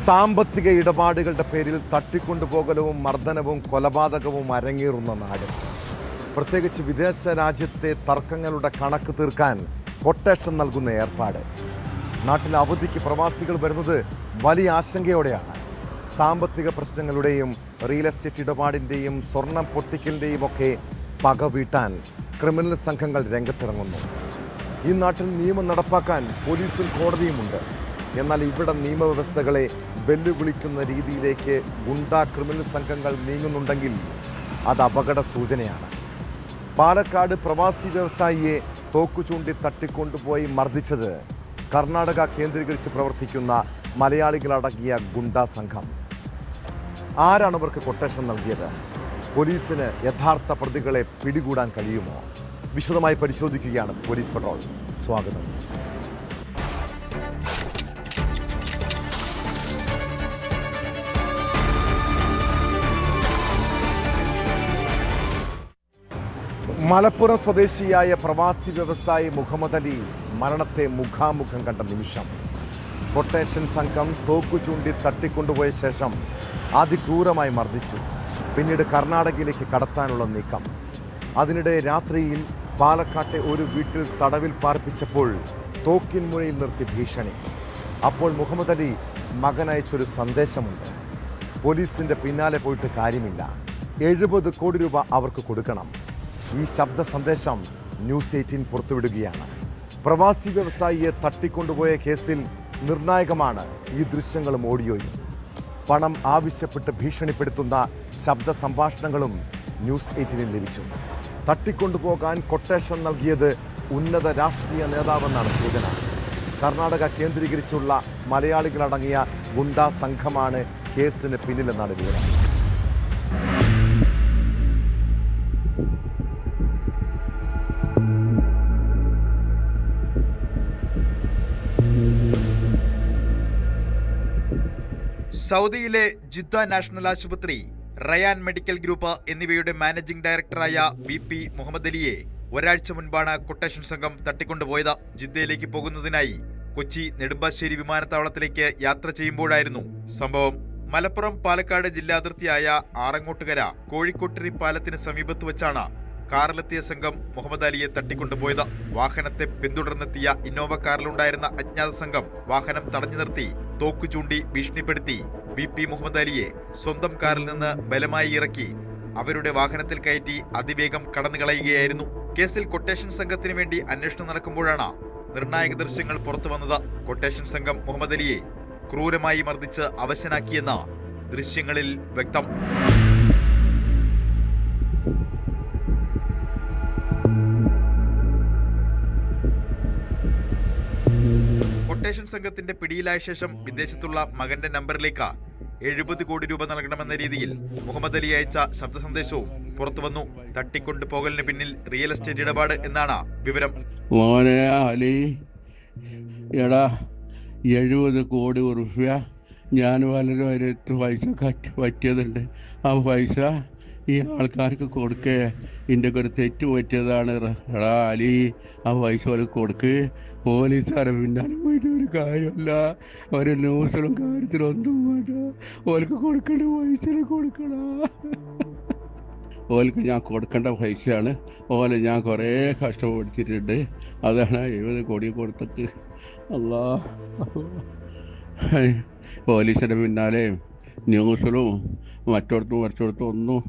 സാമ്പത്തിക ഇടപാടുകളുടെ പേരിൽ തട്ടിക്കൊണ്ടുപോകലവും മർദ്ദനവും കൊലപാതകവും അരങ്ങേറുന്ന നാട്. പ്രത്യേകിച്ച് വിദേശ രാജ്യത്തെ തർക്കങ്ങളുടെ കണക്ക് തീർക്കാൻ കൊട്ടേഷൻ നൽകുന്ന ഏർപ്പാട്. നാട്ടിൽ അവധിക്ക് പ്രവാസികൾ വരുന്നത് വലിയ ആശങ്കയോടെയാണ്. സാമ്പത്തിക പ്രശ്നങ്ങളുടെയും റിയൽ എസ്റ്റേറ്റ് ഇടപാടിൻ്റെയും സ്വർണം പൊട്ടിക്കലിൻ്റെയും ഒക്കെ പക വീട്ടാൻ ക്രിമിനൽ സംഘങ്ങൾ രംഗത്തിറങ്ങുന്നു. ഈ നാട്ടിൽ നിയമം നടപ്പാക്കാൻ പോലീസും കോടതിയുമുണ്ട്. എന്നാൽ ഇവിടെ നിയമവ്യവസ്ഥകളെ വെല്ലുവിളിക്കുന്ന രീതിയിലേക്ക് ഗുണ്ടാ ക്രിമിനൽ സംഘങ്ങൾ നീങ്ങുന്നുണ്ടെങ്കിൽ അത് അപകട സൂചനയാണ്. പാലക്കാട് പ്രവാസി വ്യവസായിയെ തോക്കുചൂണ്ടി തട്ടിക്കൊണ്ടുപോയി മർദ്ദിച്ചത് കർണാടക കേന്ദ്രീകരിച്ച് പ്രവർത്തിക്കുന്ന മലയാളികളടങ്ങിയ ഗുണ്ടാ സംഘം. ആരാണ് അവർക്ക് കൊട്ടേഷൻ നൽകിയത്? പോലീസിന് യഥാർത്ഥ പ്രതികളെ പിടികൂടാൻ കഴിയുമോ? വിശദമായി പരിശോധിക്കുകയാണ് പോലീസ് പട്രോൾ. സ്വാഗതം. മലപ്പുറം സ്വദേശിയായ പ്രവാസി വ്യവസായി മുഹമ്മദ് അലി മരണത്തെ മുഖാമുഖം കണ്ട നിമിഷം. കൊട്ടേഷൻ സംഘം തോക്കു ചൂണ്ടി തട്ടിക്കൊണ്ടുപോയ ശേഷം അതിക്രൂരമായി മർദ്ദിച്ചു. പിന്നീട് കർണാടകയിലേക്ക് കടത്താനുള്ള നീക്കം. അതിനിടെ രാത്രിയിൽ പാലക്കാട്ടെ ഒരു വീട്ടിൽ തടവിൽ പാർപ്പിച്ചപ്പോൾ തോക്കിൻ മുനയിൽ നിർത്തി ഭീഷണി. അപ്പോൾ മുഹമ്മദ് അലി മകനയച്ചൊരു സന്ദേശമുണ്ട്: പോലീസിൻ്റെ പിന്നാലെ പോയിട്ട് കാര്യമില്ല, 70 കോടി രൂപ അവർക്ക് കൊടുക്കണം. ഈ ശബ്ദ സന്ദേശം ന്യൂസ് 18 പുറത്തുവിടുകയാണ്. പ്രവാസി വ്യവസായിയെ തട്ടിക്കൊണ്ടുപോയ കേസിൽ നിർണായകമാണ് ഈ ദൃശ്യങ്ങളും ഓഡിയോയും. പണം ആവശ്യപ്പെട്ട് ഭീഷണിപ്പെടുത്തുന്ന ശബ്ദ സംഭാഷണങ്ങളും ന്യൂസ് 18 ലഭിച്ചു. തട്ടിക്കൊണ്ടുപോകാൻ കൊട്ടേഷൻ നൽകിയത് ഉന്നത രാഷ്ട്രീയ നേതാവെന്നാണ് സൂചന. കർണാടക കേന്ദ്രീകരിച്ചുള്ള മലയാളികളടങ്ങിയ ഗുണ്ടാ സംഘമാണ് കേസിന് പിന്നിലെന്നാണ് വിവരം. സൗദിയിലെ ജിദ്ദ നാഷണൽ ആശുപത്രി, റയാൻ മെഡിക്കൽ ഗ്രൂപ്പ് എന്നിവയുടെ മാനേജിംഗ് ഡയറക്ടറായ BP മുഹമ്മദ് അലിയെ ഒരാഴ്ച മുൻപാണ് കൊട്ടേഷൻ സംഘം തട്ടിക്കൊണ്ടുപോയത്. ജിദ്ദയിലേക്ക് പോകുന്നതിനായി കൊച്ചി നെടുമ്പാശ്ശേരി വിമാനത്താവളത്തിലേക്ക് യാത്ര ചെയ്യുമ്പോഴായിരുന്നു സംഭവം. മലപ്പുറം പാലക്കാട് ജില്ലാ അതിർത്തിയായ ആറങ്ങോട്ടുകര കോഴിക്കോട്ടിരി പാലത്തിന് സമീപത്ത് വെച്ചാണ് കാറിലെത്തിയ സംഘം മുഹമ്മദ് അലിയെ തട്ടിക്കൊണ്ടുപോയത്. വാഹനത്തെ പിന്തുടർന്നെത്തിയ ഇന്നോവ കാറിലുണ്ടായിരുന്ന അജ്ഞാത സംഘം വാഹനം തടഞ്ഞു നിർത്തി തോക്കു ചൂണ്ടി ഭീഷണിപ്പെടുത്തി BP മുഹമ്മദ് അലിയെ സ്വന്തം കാറിൽ നിന്ന് ബലമായി ഇറക്കി അവരുടെ വാഹനത്തിൽ കയറ്റി അതിവേഗം കടന്നുകളയുകയായിരുന്നു. കേസിൽ കൊട്ടേഷൻ സംഘത്തിന് വേണ്ടി അന്വേഷണം നടക്കുമ്പോഴാണ് നിർണായക ദൃശ്യങ്ങൾ പുറത്തു വന്നത്. കൊട്ടേഷൻ സംഘം മുഹമ്മദ് അലിയെ ക്രൂരമായി മർദ്ദിച്ച് അവശനാക്കിയെന്ന് ദൃശ്യങ്ങളിൽ വ്യക്തം. കൊട്ടേഷൻ സംഘത്തിന്റെ പിടിയിലായ ശേഷം വിദേശത്തുള്ള മകന്റെ നമ്പറിലേക്ക് 70 കോടി രൂപ നൽകണമെന്ന രീതിയിൽ മുഹമ്മദ് അലി അയച്ച ശബ്ദ സന്ദേശവും പുറത്തു വന്നു. തട്ടിക്കൊണ്ടുപോകലിന് പിന്നിൽ റിയൽ എസ്റ്റേറ്റ് ഇടപാട് എന്നാണ് വിവരം. മോനെ അലി, എടാ 70 കോടി റുപ്യ ഞാൻ വളരെ പൈസ പറ്റിയതുണ്ട്. ആ പൈസ ഈ ആൾക്കാർക്ക് കൊടുക്കേ. ഇതിൻ്റെ ഒരു തെറ്റ് പറ്റിയതാണ്. എടാ അലി, ആ പൈസ അവർക്ക് കൊടുക്ക്. പോലീസുകാരെ പിന്നാലെ പോയിട്ട് ഒരു കാര്യമല്ല. ഒരു ന്യൂസിലും കാര്യത്തിലും ഒന്നും വേണ്ട. ഓർക്ക് കൊടുക്കേണ്ട പൈസ കൊടുക്കണ. ഓർക്ക് ഞാൻ കൊടുക്കേണ്ട പൈസയാണ്. ഓലെ ഞാൻ കുറേ കഷ്ടപ്പെടുത്തിയിട്ടുണ്ട്. അതാണ് 70 കോടി കൊടുത്തിട്ട്. അല്ലാ, പോലീസിൻ്റെ പിന്നാലെ ന്യൂസിലും മറ്റോടത്തും ഒന്നും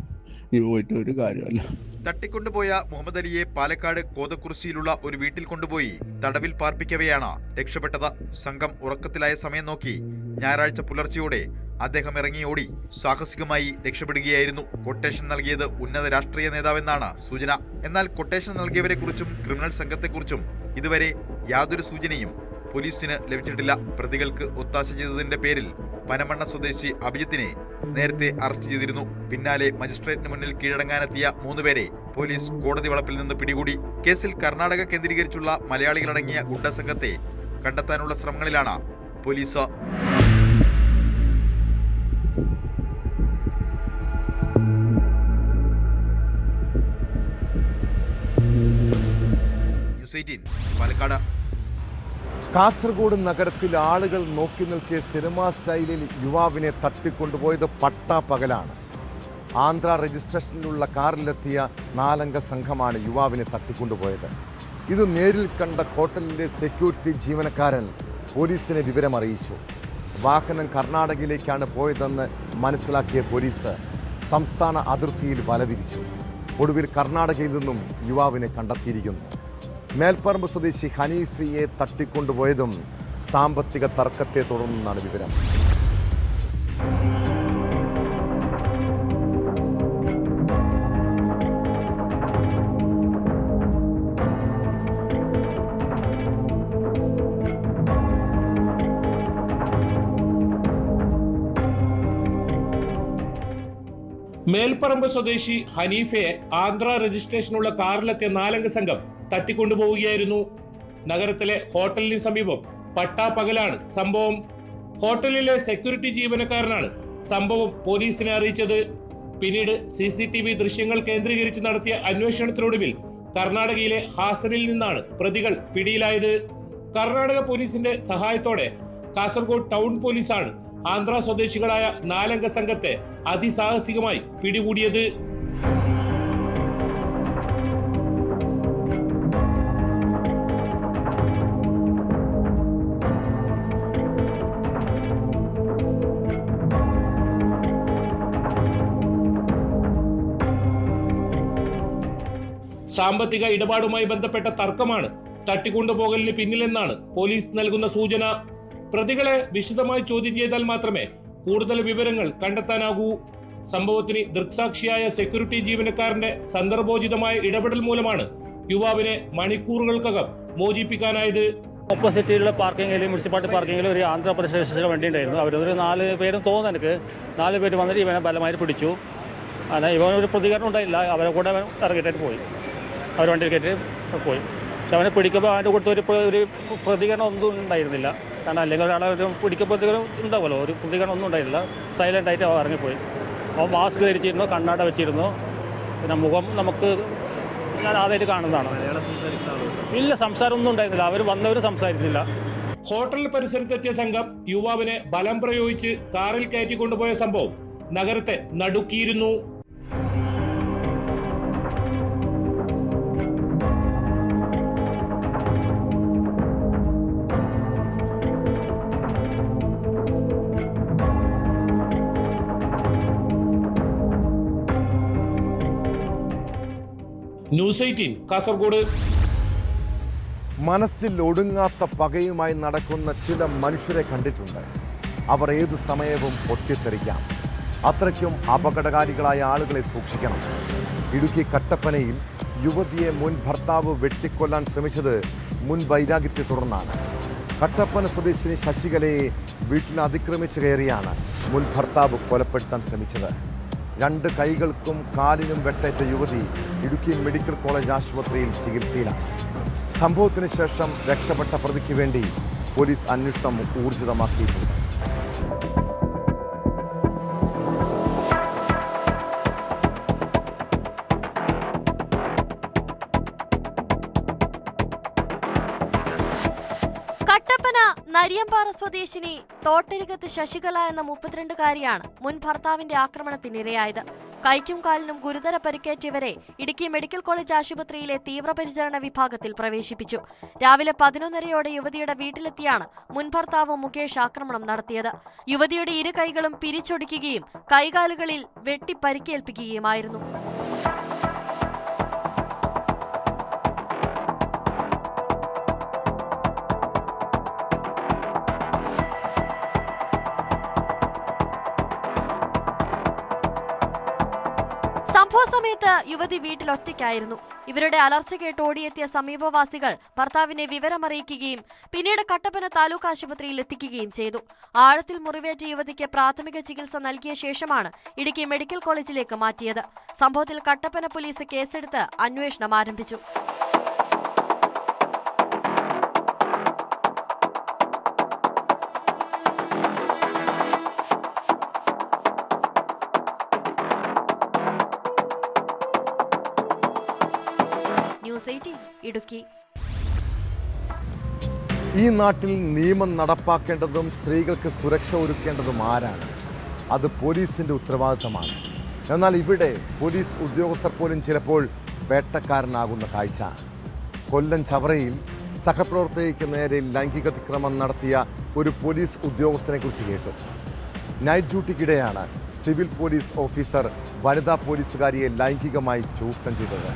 ഇനി പോയിട്ട് ഒരു കാര്യമല്ല. തട്ടിക്കൊണ്ടുപോയ മുഹമ്മദ് അലിയെ പാലക്കാട് കോതക്കുറിശ്ശിയിലുള്ള ഒരു വീട്ടിൽ കൊണ്ടുപോയി തടവിൽ പാർപ്പിക്കവെയാണ് രക്ഷപ്പെട്ടത്. സംഘം ഉറക്കത്തിലായ സമയം നോക്കി ഞായറാഴ്ച പുലർച്ചെയോടെ അദ്ദേഹം ഇറങ്ങി ഓടി സാഹസികമായി രക്ഷപ്പെടുകയായിരുന്നു. കൊട്ടേഷൻ നൽകിയത് ഉന്നത രാഷ്ട്രീയ നേതാവെന്നാണ് സൂചന. എന്നാൽ കൊട്ടേഷൻ നൽകിയവരെക്കുറിച്ചും ക്രിമിനൽ സംഘത്തെക്കുറിച്ചും ഇതുവരെ യാതൊരു സൂചനയും പോലീസിന് ലഭിച്ചിട്ടില്ല. പ്രതികൾക്ക് ഒത്താശ ചെയ്തതിന്റെ പേരിൽ പനമണ്ണ സ്വദേശി അഭിജിത്തിനെ നേരത്തെ അറസ്റ്റ് ചെയ്തിരുന്നു. പിന്നാലെ മജിസ്ട്രേറ്റിന് മുന്നിൽ കീഴടങ്ങാനെത്തിയ 3 പേരെ പോലീസ് കോടതി വളപ്പിൽ നിന്ന് പിടികൂടി. കേസിൽ കർണാടക കേന്ദ്രീകരിച്ചുള്ള മലയാളികളടങ്ങിയ ഗുണ്ട സംഘത്തെ കണ്ടെത്താനുള്ള ശ്രമങ്ങളിലാണ് പോലീസ്. ന്യൂസ് 18 പാലക്കാട്. കാസർഗോഡ് നഗരത്തിൽ ആളുകൾ നോക്കി നിൽക്കിയ സിനിമാ സ്റ്റൈലിൽ യുവാവിനെ തട്ടിക്കൊണ്ടുപോയത് പട്ടാപ്പകലാണ്. ആന്ധ്ര രജിസ്ട്രേഷനിലുള്ള കാറിലെത്തിയ 4 അംഗ സംഘമാണ് യുവാവിനെ തട്ടിക്കൊണ്ടുപോയത്. ഇത് നേരിൽ കണ്ട ഹോട്ടലിൻ്റെ സെക്യൂരിറ്റി ജീവനക്കാരൻ പോലീസിനെ വിവരമറിയിച്ചു. വാഹനം കർണാടകയിലേക്കാണ് പോയതെന്ന് മനസ്സിലാക്കിയ പോലീസ് സംസ്ഥാന അതിർത്തിയിൽ വലവിരിച്ചു. ഒടുവിൽ കർണാടകയിൽ നിന്നും യുവാവിനെ കണ്ടെത്തിയിരിക്കുന്നു. മേൽപ്പറമ്പ് സ്വദേശി ഹനീഫിയെ തട്ടിക്കൊണ്ടുപോയതും സാമ്പത്തിക തർക്കത്തെ തുടർന്നാണ് വിവരം. മേൽപ്പറമ്പ് സ്വദേശി ഹനീഫയെ ആന്ധ്ര രജിസ്ട്രേഷനുള്ള കാറിലെത്തിയ 4 അംഗ സംഘം തട്ടിക്കൊണ്ടുപോവുകയായിരുന്നു. നഗരത്തിലെ ഹോട്ടലിന് സമീപം പട്ടാപ്പകലാണ് സംഭവം. ഹോട്ടലിലെ സെക്യൂരിറ്റി ജീവനക്കാരനാണ് സംഭവം പോലീസിനെ അറിയിച്ചത്. പിന്നീട് CCTV ദൃശ്യങ്ങൾ കേന്ദ്രീകരിച്ച് നടത്തിയ അന്വേഷണത്തിനൊടുവിൽ കർണാടകയിലെ ഹാസനിൽ നിന്നാണ് പ്രതികൾ പിടിയിലായത്. കർണാടക പോലീസിന്റെ സഹായത്തോടെ കാസർഗോഡ് ടൗൺ പോലീസാണ് ആന്ധ്ര സ്വദേശികളായ 4 അംഗ സംഘത്തെ അതിസാഹസികമായി പിടികൂടിയത്. സാമ്പത്തിക ഇടപാടുമായി ബന്ധപ്പെട്ട തർക്കമാണ് തട്ടിക്കൊണ്ടുപോകലിന് പിന്നിലെന്നാണ് പോലീസ് നൽകുന്ന സൂചന. പ്രതികളെ വിശദമായി ചോദ്യം ചെയ്താൽ മാത്രമേ കൂടുതൽ വിവരങ്ങൾ കണ്ടെത്താനാകൂ. സംഭവത്തിന് ദൃക്സാക്ഷിയായ സെക്യൂരിറ്റി ജീവനക്കാരന്റെ സന്ദർഭോചിതമായ ഇടപെടൽ മൂലമാണ് യുവാവിനെ മണിക്കൂറുകൾക്കകം മോചിപ്പിക്കാനായത്. ഓപ്പോസിറ്റിലുള്ള പാർക്കിങ്ങിൽ മുനിസിപ്പാലിറ്റി പാർക്കിങ്ങിൽ ഒരു ആന്ധ്രാപ്രദേശിലെ വണ്ടി ഉണ്ടായിരുന്നു. അവരൊരു 4 പേരും തോന്നുന്നു, എനിക്ക് 4 പേര് വന്നിട്ട് ഇവനെ ബലമായി പിടിച്ചു. അല്ല, ഇവനൊരു പ്രതികരണം ഉണ്ടായില്ല. അവരെ കൂടെ അവൻ ഇറങ്ങിയിട്ട് പോയി, അവർ വണ്ടിയിൽ കയറ്റി പോയി. പക്ഷെ അവനെ പിടിക്കുമ്പോൾ അവൻ്റെ കൊടുത്ത് ഒരു പ്രതികരണം ഒന്നും ഉണ്ടായിരുന്നില്ല. കാരണം അല്ലെങ്കിൽ ഒരാളെ പിടിക്കുമ്പോൾ പ്രതികരണം ഉണ്ടാവുമല്ലോ, ഒരു പ്രതികരണം ഒന്നും ഉണ്ടായില്ല. സൈലൻ്റ് ആയിട്ട് അവൻ ഇറങ്ങിപ്പോയി. അവൻ മാസ്ക് ധരിച്ചിരുന്നു, കണ്ണാട വെച്ചിരുന്നു. പിന്നെ മുഖം നമുക്ക് ഞാൻ ആദ്യമായിട്ട് കാണുന്നതാണ്. ഇല്ല, സംസാരം ഒന്നും ഉണ്ടായിരുന്നില്ല. അവർ വന്നവർ സംസാരിച്ചില്ല. ഹോട്ടൽ പരിസരത്തെത്തിയ സംഘം യുവാവിനെ ബലം പ്രയോഗിച്ച് കാറിൽ കയറ്റിക്കൊണ്ടുപോയ സംഭവം നഗരത്തെ നടുക്കിയിരുന്നു. ന്യൂസ് 18 കാസർഗോഡ്. മനസ്സിൽ ഒടുങ്ങാത്ത പകയുമായി നടക്കുന്ന ചില മനുഷ്യരെ കണ്ടിട്ടുണ്ട്. അവർ ഏതു സമയവും പൊട്ടിത്തെറിക്കാം. അത്രയ്ക്കും അപകടകാരികളായ ആളുകളെ സൂക്ഷിക്കണം. ഇടുക്കി കട്ടപ്പനയിൽ യുവതിയെ മുൻ ഭർത്താവ് വെട്ടിക്കൊല്ലാൻ ശ്രമിച്ചത് മുൻ വൈരാഗ്യത്തെ തുടർന്നാണ്. കട്ടപ്പന സ്വദേശിനി ശശികലയെ വീട്ടിൽ അതിക്രമിച്ചു കയറിയാണ് മുൻ ഭർത്താവ് കൊലപ്പെടുത്താൻ ശ്രമിച്ചത്. 2 കൈകൾക്കും കാലിനും വെട്ടേറ്റ യുവതി ഇടുക്കി മെഡിക്കൽ കോളേജ് ആശുപത്രിയിൽ ചികിത്സയിലാണ്. സംഭവത്തിന് ശേഷം രക്ഷപ്പെട്ട പ്രതിക്ക് വേണ്ടി പോലീസ് അന്വേഷണം ഊർജിതമാക്കിയിട്ടുണ്ട്. കട്ടപ്പന നരിയമ്പാറ സ്വദേശിനി തോട്ടരികത്ത് ശശികല എന്ന 32-കാരിയാണ് മുൻ ഭർത്താവിന്റെ ആക്രമണത്തിനിരയായത്. കൈക്കും കാലിനും ഗുരുതര പരിക്കേറ്റവരെ ഇടുക്കി മെഡിക്കൽ കോളേജ് ആശുപത്രിയിലെ തീവ്രപരിചരണ വിഭാഗത്തിൽ പ്രവേശിപ്പിച്ചു. രാവിലെ 11:30 യുവതിയുടെ വീട്ടിലെത്തിയാണ് മുൻ ഭർത്താവ് മുകേഷ് ആക്രമണം നടത്തിയത്. യുവതിയുടെ 2 കൈകളും പിരിച്ചൊടിക്കുകയും കൈകാലുകളിൽ വെട്ടി പരിക്കേൽപ്പിക്കുകയുമായിരുന്നു. സംഭവ സമയത്ത് യുവതി വീട്ടിൽ ഒറ്റയ്ക്കായിരുന്നു. ഇവരുടെ അലർച്ച കേട്ട് ഓടിയെത്തിയ സമീപവാസികൾ ഭർത്താവിനെ വിവരമറിയിക്കുകയും പിന്നീട് കട്ടപ്പന താലൂക്ക് ആശുപത്രിയിൽ എത്തിക്കുകയും ചെയ്തു. ആഴത്തിൽ മുറിവേറ്റ യുവതിക്ക് പ്രാഥമിക ചികിത്സ നൽകിയ ശേഷമാണ് ഇടുക്കി മെഡിക്കൽ കോളേജിലേക്ക് മാറ്റിയത്. സംഭവത്തിൽ കട്ടപ്പന പോലീസ് കേസെടുത്ത് അന്വേഷണം ആരംഭിച്ചു. ന്യൂസ് 18 ഇടുക്കി. ഈ നാട്ടിൽ നിയമം നടപ്പാക്കേണ്ടതും സ്ത്രീകൾക്ക് സുരക്ഷ ഒരുക്കേണ്ടതും ആരാണ്? അത് പോലീസിൻ്റെ ഉത്തരവാദിത്തമാണ്. എന്നാൽ ഇവിടെ പോലീസ് ഉദ്യോഗസ്ഥർ പോലും ചിലപ്പോൾ വേട്ടക്കാരനാകുന്ന കാഴ്ച. കൊല്ലം ചവറയിൽ സഹപ്രവർത്തകയ്ക്ക് നേരെ ലൈംഗിക അതിക്രമം നടത്തിയ ഒരു പോലീസ് ഉദ്യോഗസ്ഥനെ കുറിച്ച് കേട്ടു. നൈറ്റ് ഡ്യൂട്ടിക്കിടെയാണ് സിവിൽ പോലീസ് ഓഫീസർ വനിതാ പോലീസുകാരിയെ ലൈംഗികമായി ചൂഷണം ചെയ്തത്.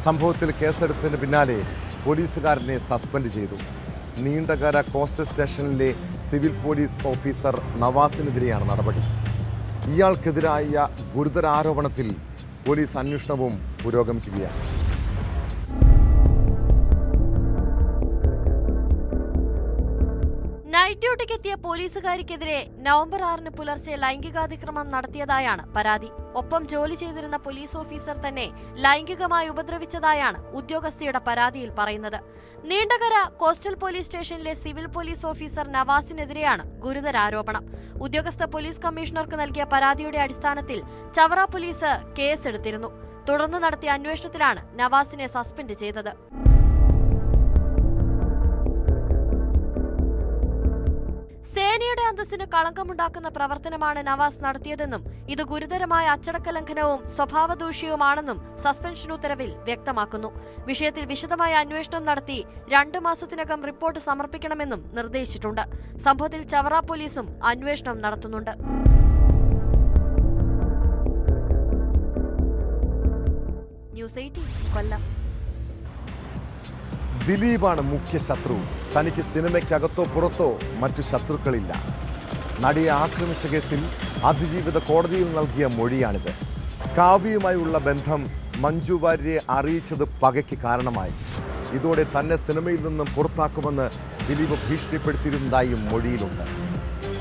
സംഭവത്തിൽ കേസെടുത്തതിന് പിന്നാലെ പോലീസുകാരനെ സസ്പെൻഡ് ചെയ്തു. നീണ്ടകര കോസ്റ്റൽ സ്റ്റേഷനിലെ സിവിൽ പോലീസ് ഓഫീസർ നവാസിനെതിരെയാണ് നടപടി. ഇയാൾക്കെതിരായ ഗുരുതര ആരോപണത്തിൽ പോലീസ് അന്വേഷണവും പുരോഗമിക്കുകയാണ്. നൈറ്റ് ഡ്യൂട്ടിക്കെത്തിയ പോലീസുകാരിക്കെതിരെ നവംബർ 6 പുലർച്ചെ ലൈംഗികാതിക്രമം നടത്തിയതായാണ് പരാതി. ഒപ്പം ജോലി ചെയ്തിരുന്ന പോലീസ് ഓഫീസർ തന്നെ ലൈംഗികമായി ഉപദ്രവിച്ചതായാണ് ഉദ്യോഗസ്ഥയുടെ പരാതിയിൽ പറയുന്നത്. നീണ്ടകര കോസ്റ്റൽ പോലീസ് സ്റ്റേഷനിലെ സിവിൽ പോലീസ് ഓഫീസർ നവാസിനെതിരെയാണ് ഗുരുതര ആരോപണം. ഉദ്യോഗസ്ഥ പോലീസ് കമ്മീഷണർക്ക് നൽകിയ പരാതിയുടെ അടിസ്ഥാനത്തിൽ ചവറ പോലീസ് കേസെടുത്തിരുന്നു. തുടർന്ന് നടത്തിയ അന്വേഷണത്തിലാണ് നവാസിനെ സസ്പെൻഡ് ചെയ്തത്. സേനയുടെ അന്തസ്സിന് കളങ്കമുണ്ടാക്കുന്ന പ്രവർത്തനമാണ് നവാസ് നടത്തിയതെന്നും ഇത് ഗുരുതരമായ അച്ചടക്ക ലംഘനവും സ്വഭാവദൂഷ്യവുമാണെന്നും സസ്പെൻഷൻ ഉത്തരവിൽ വ്യക്തമാക്കുന്നു. വിഷയത്തിൽ വിശദമായ അന്വേഷണം നടത്തി 2 മാസത്തിനകം റിപ്പോർട്ട് സമർപ്പിക്കണമെന്നും നിർദ്ദേശിച്ചിട്ടുണ്ട്. സംഭവത്തിൽ ചവറ പോലീസും അന്വേഷണം നടത്തുന്നുണ്ട്. ന്യൂസ് 18 കൊല്ലം. ദിലീപാണ് മുഖ്യ ശത്രു. തനിക്ക് സിനിമയ്ക്കകത്തോ പുറത്തോ മറ്റു ശത്രുക്കളില്ല. നടിയെ ആക്രമിച്ച കേസിൽ അതിജീവിത കോടതിയിൽ നൽകിയ മൊഴിയാണിത്. കാവ്യയുമായുള്ള ബന്ധം മഞ്ജു വാര്യരെ അറിയിച്ചത് പകയ്ക്ക് കാരണമായി. ഇതോടെ തന്നെ സിനിമയിൽ നിന്നും പുറത്താക്കുമെന്ന് ദിലീപ് ഭീഷണിപ്പെടുത്തിയിരുന്നതായും മൊഴിയിലുണ്ട്.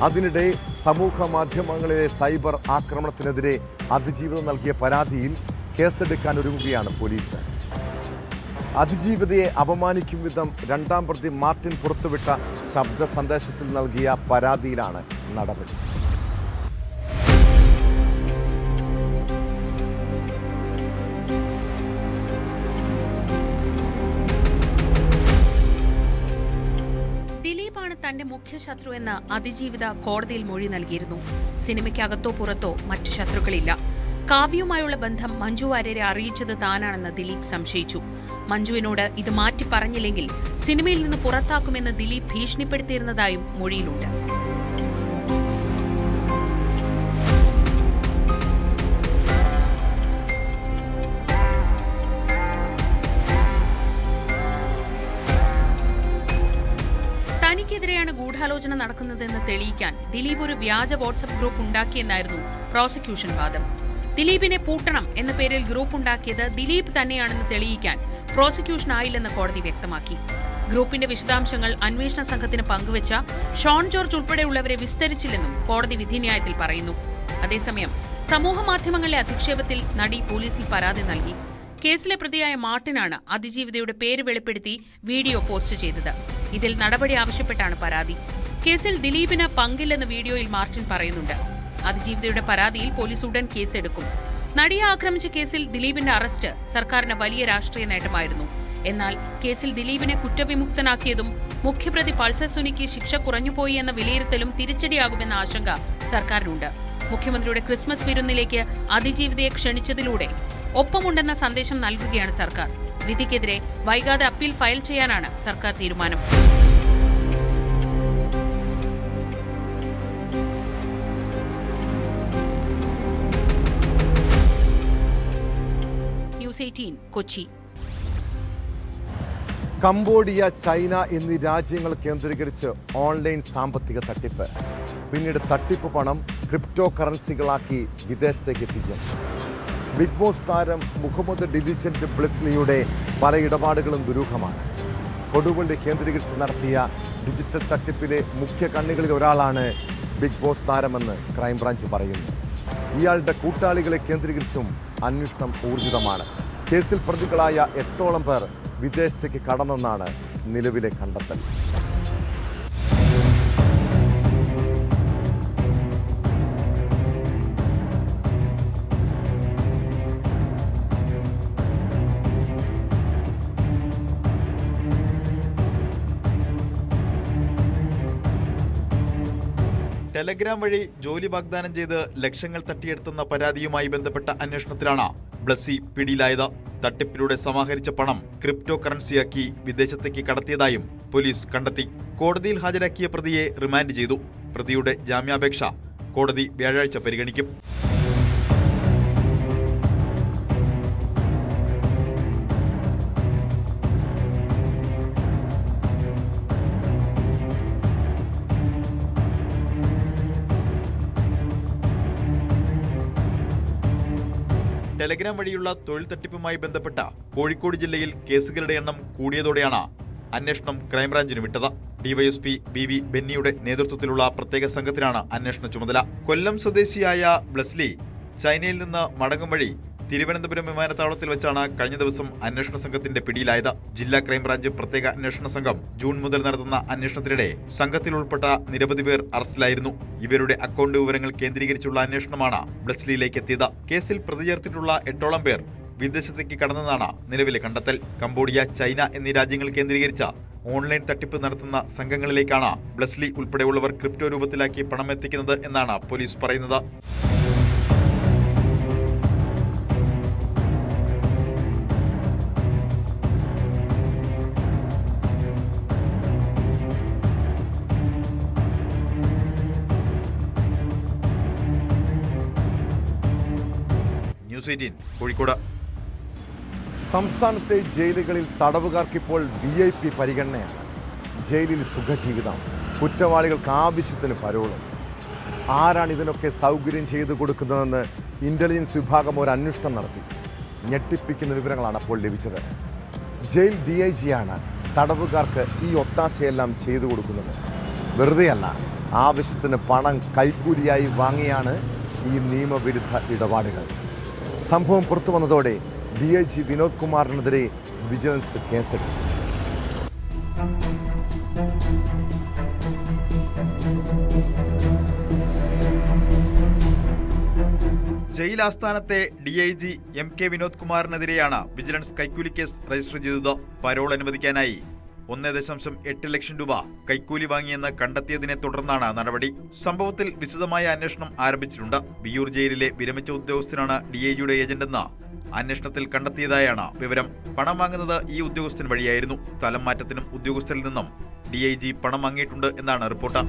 അതിനിടെ സമൂഹ മാധ്യമങ്ങളിലെ സൈബർ ആക്രമണത്തിനെതിരെ അതിജീവിത നൽകിയ പരാതിയിൽ കേസെടുക്കാൻ ഒരുങ്ങുകയാണ് പോലീസ്. അതിജീവിതയെ അപമാനിക്കും വിധം 2ാം പ്രതി മാർട്ടിൻ പുറത്തുവിട്ട ശബ്ദ സന്ദേശത്തിൽ നൽകിയ പരാതിയിലാണ് നടപടി. ദിലീപാണ് തന്റെ മുഖ്യ ശത്രു എന്ന് അതിജീവിത കോടതിയിൽ മൊഴി നൽകിയിരുന്നു. സിനിമയ്ക്കകത്തോ പുറത്തോ മറ്റു ശത്രുക്കളില്ല. കാവ്യയുമായുള്ള ബന്ധം മഞ്ജു വാര്യരെ അറിയിച്ചത് താനാണെന്ന് ദിലീപ് സംശയിച്ചു. മഞ്ജുവിനോട് ഇത് മാറ്റി പറഞ്ഞില്ലെങ്കിൽ സിനിമയിൽ നിന്ന് പുറത്താക്കുമെന്ന് ദിലീപ് ഭീഷണിപ്പെടുത്തിയിരുന്നതായും മൊഴിയിലുണ്ട്. തനിക്കെതിരെയാണ് ഗൂഢാലോചന നടക്കുന്നതെന്ന് തെളിയിക്കാൻ ദിലീപ് ഒരു വ്യാജ വാട്സ്ആപ്പ് ഗ്രൂപ്പ് ഉണ്ടാക്കിയെന്നായിരുന്നു പ്രോസിക്യൂഷൻ വാദം. ദിലീപിനെ പൂട്ടണം എന്ന പേരിൽ ഗ്രൂപ്പ് ഉണ്ടാക്കിയത് ദിലീപ് തന്നെയാണെന്ന് തെളിയിക്കാൻ പ്രോസിക്യൂഷൻ ആയില്ലെന്ന് കോടതി വ്യക്തമാക്കി. ഗ്രൂപ്പിന്റെ വിശദാംശങ്ങൾ അന്വേഷണ സംഘത്തിന് പങ്കുവച്ച ഷോൺ ജോർജ് ഉൾപ്പെടെയുള്ളവരെ വിസ്തരിച്ചില്ലെന്നും കോടതി വിധിന്യായത്തിൽ പറയുന്നു. അതേസമയം സമൂഹമാധ്യമങ്ങളിലെ അധിക്ഷേപത്തിൽ നടി പോലീസിൽ പരാതി നൽകി. കേസിലെ പ്രതിയായ മാർട്ടിനാണ് അതിജീവിതയുടെ പേര് വെളിപ്പെടുത്തി വീഡിയോ പോസ്റ്റ് ചെയ്തത്. ഇതിൽ നടപടി ആവശ്യപ്പെട്ടാണ് പരാതി. കേസിൽ ദിലീപിന് പങ്കില്ലെന്ന് വീഡിയോയിൽ മാർട്ടിൻ പറയുന്നുണ്ട്. അതിജീവിതയുടെ പരാതിയിൽ പോലീസ് ഉടൻ കേസെടുക്കും. നടിയെ ആക്രമിച്ച കേസിൽ ദിലീപിന്റെ അറസ്റ്റ് സർക്കാരിന് വലിയ രാഷ്ട്രീയ നേട്ടമായിരുന്നു. എന്നാൽ കേസിൽ ദിലീപിനെ കുറ്റവിമുക്തനാക്കിയതും മുഖ്യപ്രതി പൾസർ സുനിക്ക് ശിക്ഷ കുറഞ്ഞുപോയി എന്ന വിലയിരുത്തലും തിരിച്ചടിയാകുമെന്ന ആശങ്ക സർക്കാരിനുണ്ട്. മുഖ്യമന്ത്രിയുടെ ക്രിസ്മസ് വിരുന്നിലേക്ക് അതിജീവിതയെ ക്ഷണിച്ചതിലൂടെ ഒപ്പമുണ്ടെന്ന സന്ദേശം നൽകുകയാണ് സർക്കാർ. വിധിക്കെതിരെ വൈകാതെ അപ്പീൽ ഫയൽ ചെയ്യാനാണ് സർക്കാർ തീരുമാനം. ന്യൂസ് 18 കൊച്ചി. കംബോഡിയ, ചൈന എന്നീ രാജ്യങ്ങൾ കേന്ദ്രീകരിച്ച് ഓൺലൈൻ സാമ്പത്തിക തട്ടിപ്പ്. പിന്നീട് തട്ടിപ്പ് പണം ക്രിപ്റ്റോ കറൻസികളാക്കി വിദേശത്തേക്ക് എത്തിക്കും. ബിഗ് ബോസ് താരം മുഹമ്മദ് ഡിലിജന്റ് ബ്ലെസ്ലിയുടെ പല ഇടപാടുകളും ദുരൂഹമാണ്. കൊടുവള്ളി കേന്ദ്രീകരിച്ച് നടത്തിയ ഡിജിറ്റൽ തട്ടിപ്പിലെ മുഖ്യ കണ്ണികളിൽ ഒരാളാണ് ബിഗ് ബോസ് താരമെന്ന് ക്രൈംബ്രാഞ്ച് പറയുന്നു. ഇയാളുടെ കൂട്ടാളികളെ കേന്ദ്രീകരിച്ചും അന്വേഷണം ഊർജിതമാണ്. കേസിൽ പ്രതികളായ 8ഓളം പേർ വിദേശത്തേക്ക് കടന്നെന്നാണ് നിലവിലെ കണ്ടെത്തൽ. ടെലഗ്രാം വഴി ജോലി വാഗ്ദാനം ചെയ്ത് ലക്ഷങ്ങൾ തട്ടിയെടുത്തുന്ന പരാതിയുമായി ബന്ധപ്പെട്ട അന്വേഷണത്തിലാണ് ബ്ലസ്സി പിടിയിലായത്. തട്ടിപ്പിലൂടെ സമാഹരിച്ച പണം ക്രിപ്റ്റോ കറൻസിയാക്കി വിദേശത്തേക്ക് കടത്തിയതായും പോലീസ് കണ്ടെത്തി. കോടതിയിൽ ഹാജരാക്കിയ പ്രതിയെ റിമാൻഡ് ചെയ്തു. പ്രതിയുടെ ജാമ്യാപേക്ഷ കോടതി വ്യാഴാഴ്ച പരിഗണിക്കും. ടെലഗ്രാം വഴിയുള്ള തൊഴിൽ തട്ടിപ്പുമായി ബന്ധപ്പെട്ട കോഴിക്കോട് ജില്ലയിൽ കേസുകളുടെ എണ്ണം കൂടിയതോടെയാണ് അന്വേഷണം ക്രൈംബ്രാഞ്ചിന് വിട്ടത്. ഡിവൈഎസ്പി ബി ബെന്നിയുടെ നേതൃത്വത്തിലുള്ള പ്രത്യേക സംഘത്തിനാണ് അന്വേഷണ ചുമതല. കൊല്ലം സ്വദേശിയായ ബ്ലസ്ലി ചൈനയിൽ നിന്ന് മടങ്ങും വഴി തിരുവനന്തപുരം വിമാനത്താവളത്തിൽ വെച്ചാണ് കഴിഞ്ഞ ദിവസം അന്വേഷണ സംഘത്തിന്റെ പിടിയിലായത്. ജില്ലാ ക്രൈംബ്രാഞ്ച് പ്രത്യേക അന്വേഷണ സംഘം ജൂൺ മുതൽ നടത്തുന്ന അന്വേഷണത്തിനിടെ സംഘത്തിൽ ഉൾപ്പെട്ട നിരവധി പേർ അറസ്റ്റിലായിരുന്നു. ഇവരുടെ അക്കൗണ്ട് വിവരങ്ങൾ കേന്ദ്രീകരിച്ചുള്ള അന്വേഷണമാണ് ബ്ലസ്ലിയിലേക്ക് എത്തിയത്. കേസിൽ പ്രതി ചേർത്തിട്ടുള്ള 8ഓളം പേർ വിദേശത്തേക്ക് കടന്നതാണ് നിലവിലെ കണ്ടെത്തൽ. കംബോഡിയ, ചൈന എന്നീ രാജ്യങ്ങൾ കേന്ദ്രീകരിച്ച ഓൺലൈൻ തട്ടിപ്പ് നടത്തുന്ന സംഘങ്ങളിലേക്കാണ് ബ്ലസ്ലി ഉൾപ്പെടെയുള്ളവർ ക്രിപ്റ്റോ രൂപത്തിലാക്കി പണം എത്തിക്കുന്നത് എന്നാണ് പോലീസ് പറയുന്നത്. ന്യൂസ് 18 കോഴിക്കോട്. സംസ്ഥാനത്തെ ജയിലുകളിൽ തടവുകാർക്കിപ്പോൾ VIP പരിഗണനയാണ്. ജയിലിൽ സുഖജീവിതം, കുറ്റവാളികൾക്ക് ആവശ്യത്തിന് പരോളും. ആരാണ് ഇതിനൊക്കെ സൗകര്യം ചെയ്തു കൊടുക്കുന്നതെന്ന് ഇന്റലിജൻസ് വിഭാഗം ഒരു അന്വേഷണം നടത്തി. ഞെട്ടിപ്പിക്കുന്ന വിവരങ്ങളാണ് അപ്പോൾ ലഭിച്ചത്. ജയിൽ DIGയാണ് തടവുകാർക്ക് ഈ ഒത്താശയെല്ലാം ചെയ്തു കൊടുക്കുന്നത്. വെറുതെയല്ല, ആവശ്യത്തിന് പണം കൈക്കൂലിയായി വാങ്ങിയാണ് ഈ നിയമവിരുദ്ധ ഇടപാടുകൾ. സംഭവം പുറത്തു വന്നതോടെ DIG വിനോദ് കുമാറിനെതിരെ വിജിലൻസ് കേസെടുത്തു. ജയിൽ ആസ്ഥാനത്തെ DIG MK വിനോദ് കുമാറിനെതിരെയാണ് വിജിലൻസ് കൈക്കൂലി കേസ് രജിസ്റ്റർ ചെയ്തത്. പരോൾ അനുവദിക്കാനായി 1.8 ലക്ഷം രൂപ കൈക്കൂലി വാങ്ങിയെന്ന് കണ്ടെത്തിയതിനെ തുടർന്നാണ് നടപടി. സംഭവത്തിൽ വിശദമായ അന്വേഷണം ആരംഭിച്ചിട്ടുണ്ട്. വിയ്യൂർ ജയിലിലെ വിരമിച്ച ഉദ്യോഗസ്ഥനാണ് DIGയുടെ ഏജന്റെന്ന് അന്വേഷണത്തിൽ കണ്ടെത്തിയതായാണ് വിവരം. പണം വാങ്ങുന്നത് ഈ ഉദ്യോഗസ്ഥൻ വഴിയായിരുന്നു. സ്ഥലം മാറ്റത്തിനും ഉദ്യോഗസ്ഥരിൽ നിന്നും DIG പണം വാങ്ങിയിട്ടുണ്ട് എന്നാണ് റിപ്പോർട്ട്.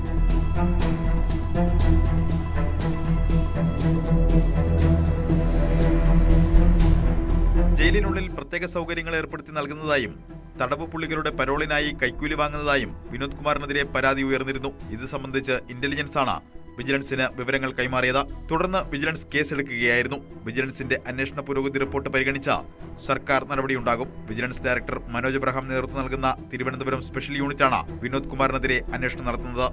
ജയിലിനുള്ളിൽ പ്രത്യേക സൗകര്യങ്ങൾ ഏർപ്പെടുത്തി നൽകുന്നതായും തടവ് പുള്ളികളുടെ പരോളിനായി കൈക്കൂലി വാങ്ങുന്നതായും വിനോദ് കുമാറിനെതിരെ പരാതി ഉയർന്നിരുന്നു. ഇത് സംബന്ധിച്ച് ഇന്റലിജൻസ് ആണ് വിജിലൻസിന് വിവരങ്ങൾ കൈമാറിയത്. തുടർന്ന് വിജിലൻസ് കേസെടുക്കുകയായിരുന്നു. വിജിലൻസിന്റെ അന്വേഷണ പുരോഗതി റിപ്പോർട്ട് പരിഗണിച്ച സർക്കാർ നടപടിയുണ്ടാകും. വിജിലൻസ് ഡയറക്ടർ മനോജ് അബ്രഹാം നേതൃത്വം നൽകുന്ന തിരുവനന്തപുരം സ്പെഷ്യൽ യൂണിറ്റാണ് വിനോദ് കുമാറിനെതിരെ അന്വേഷണം നടത്തുന്നത്.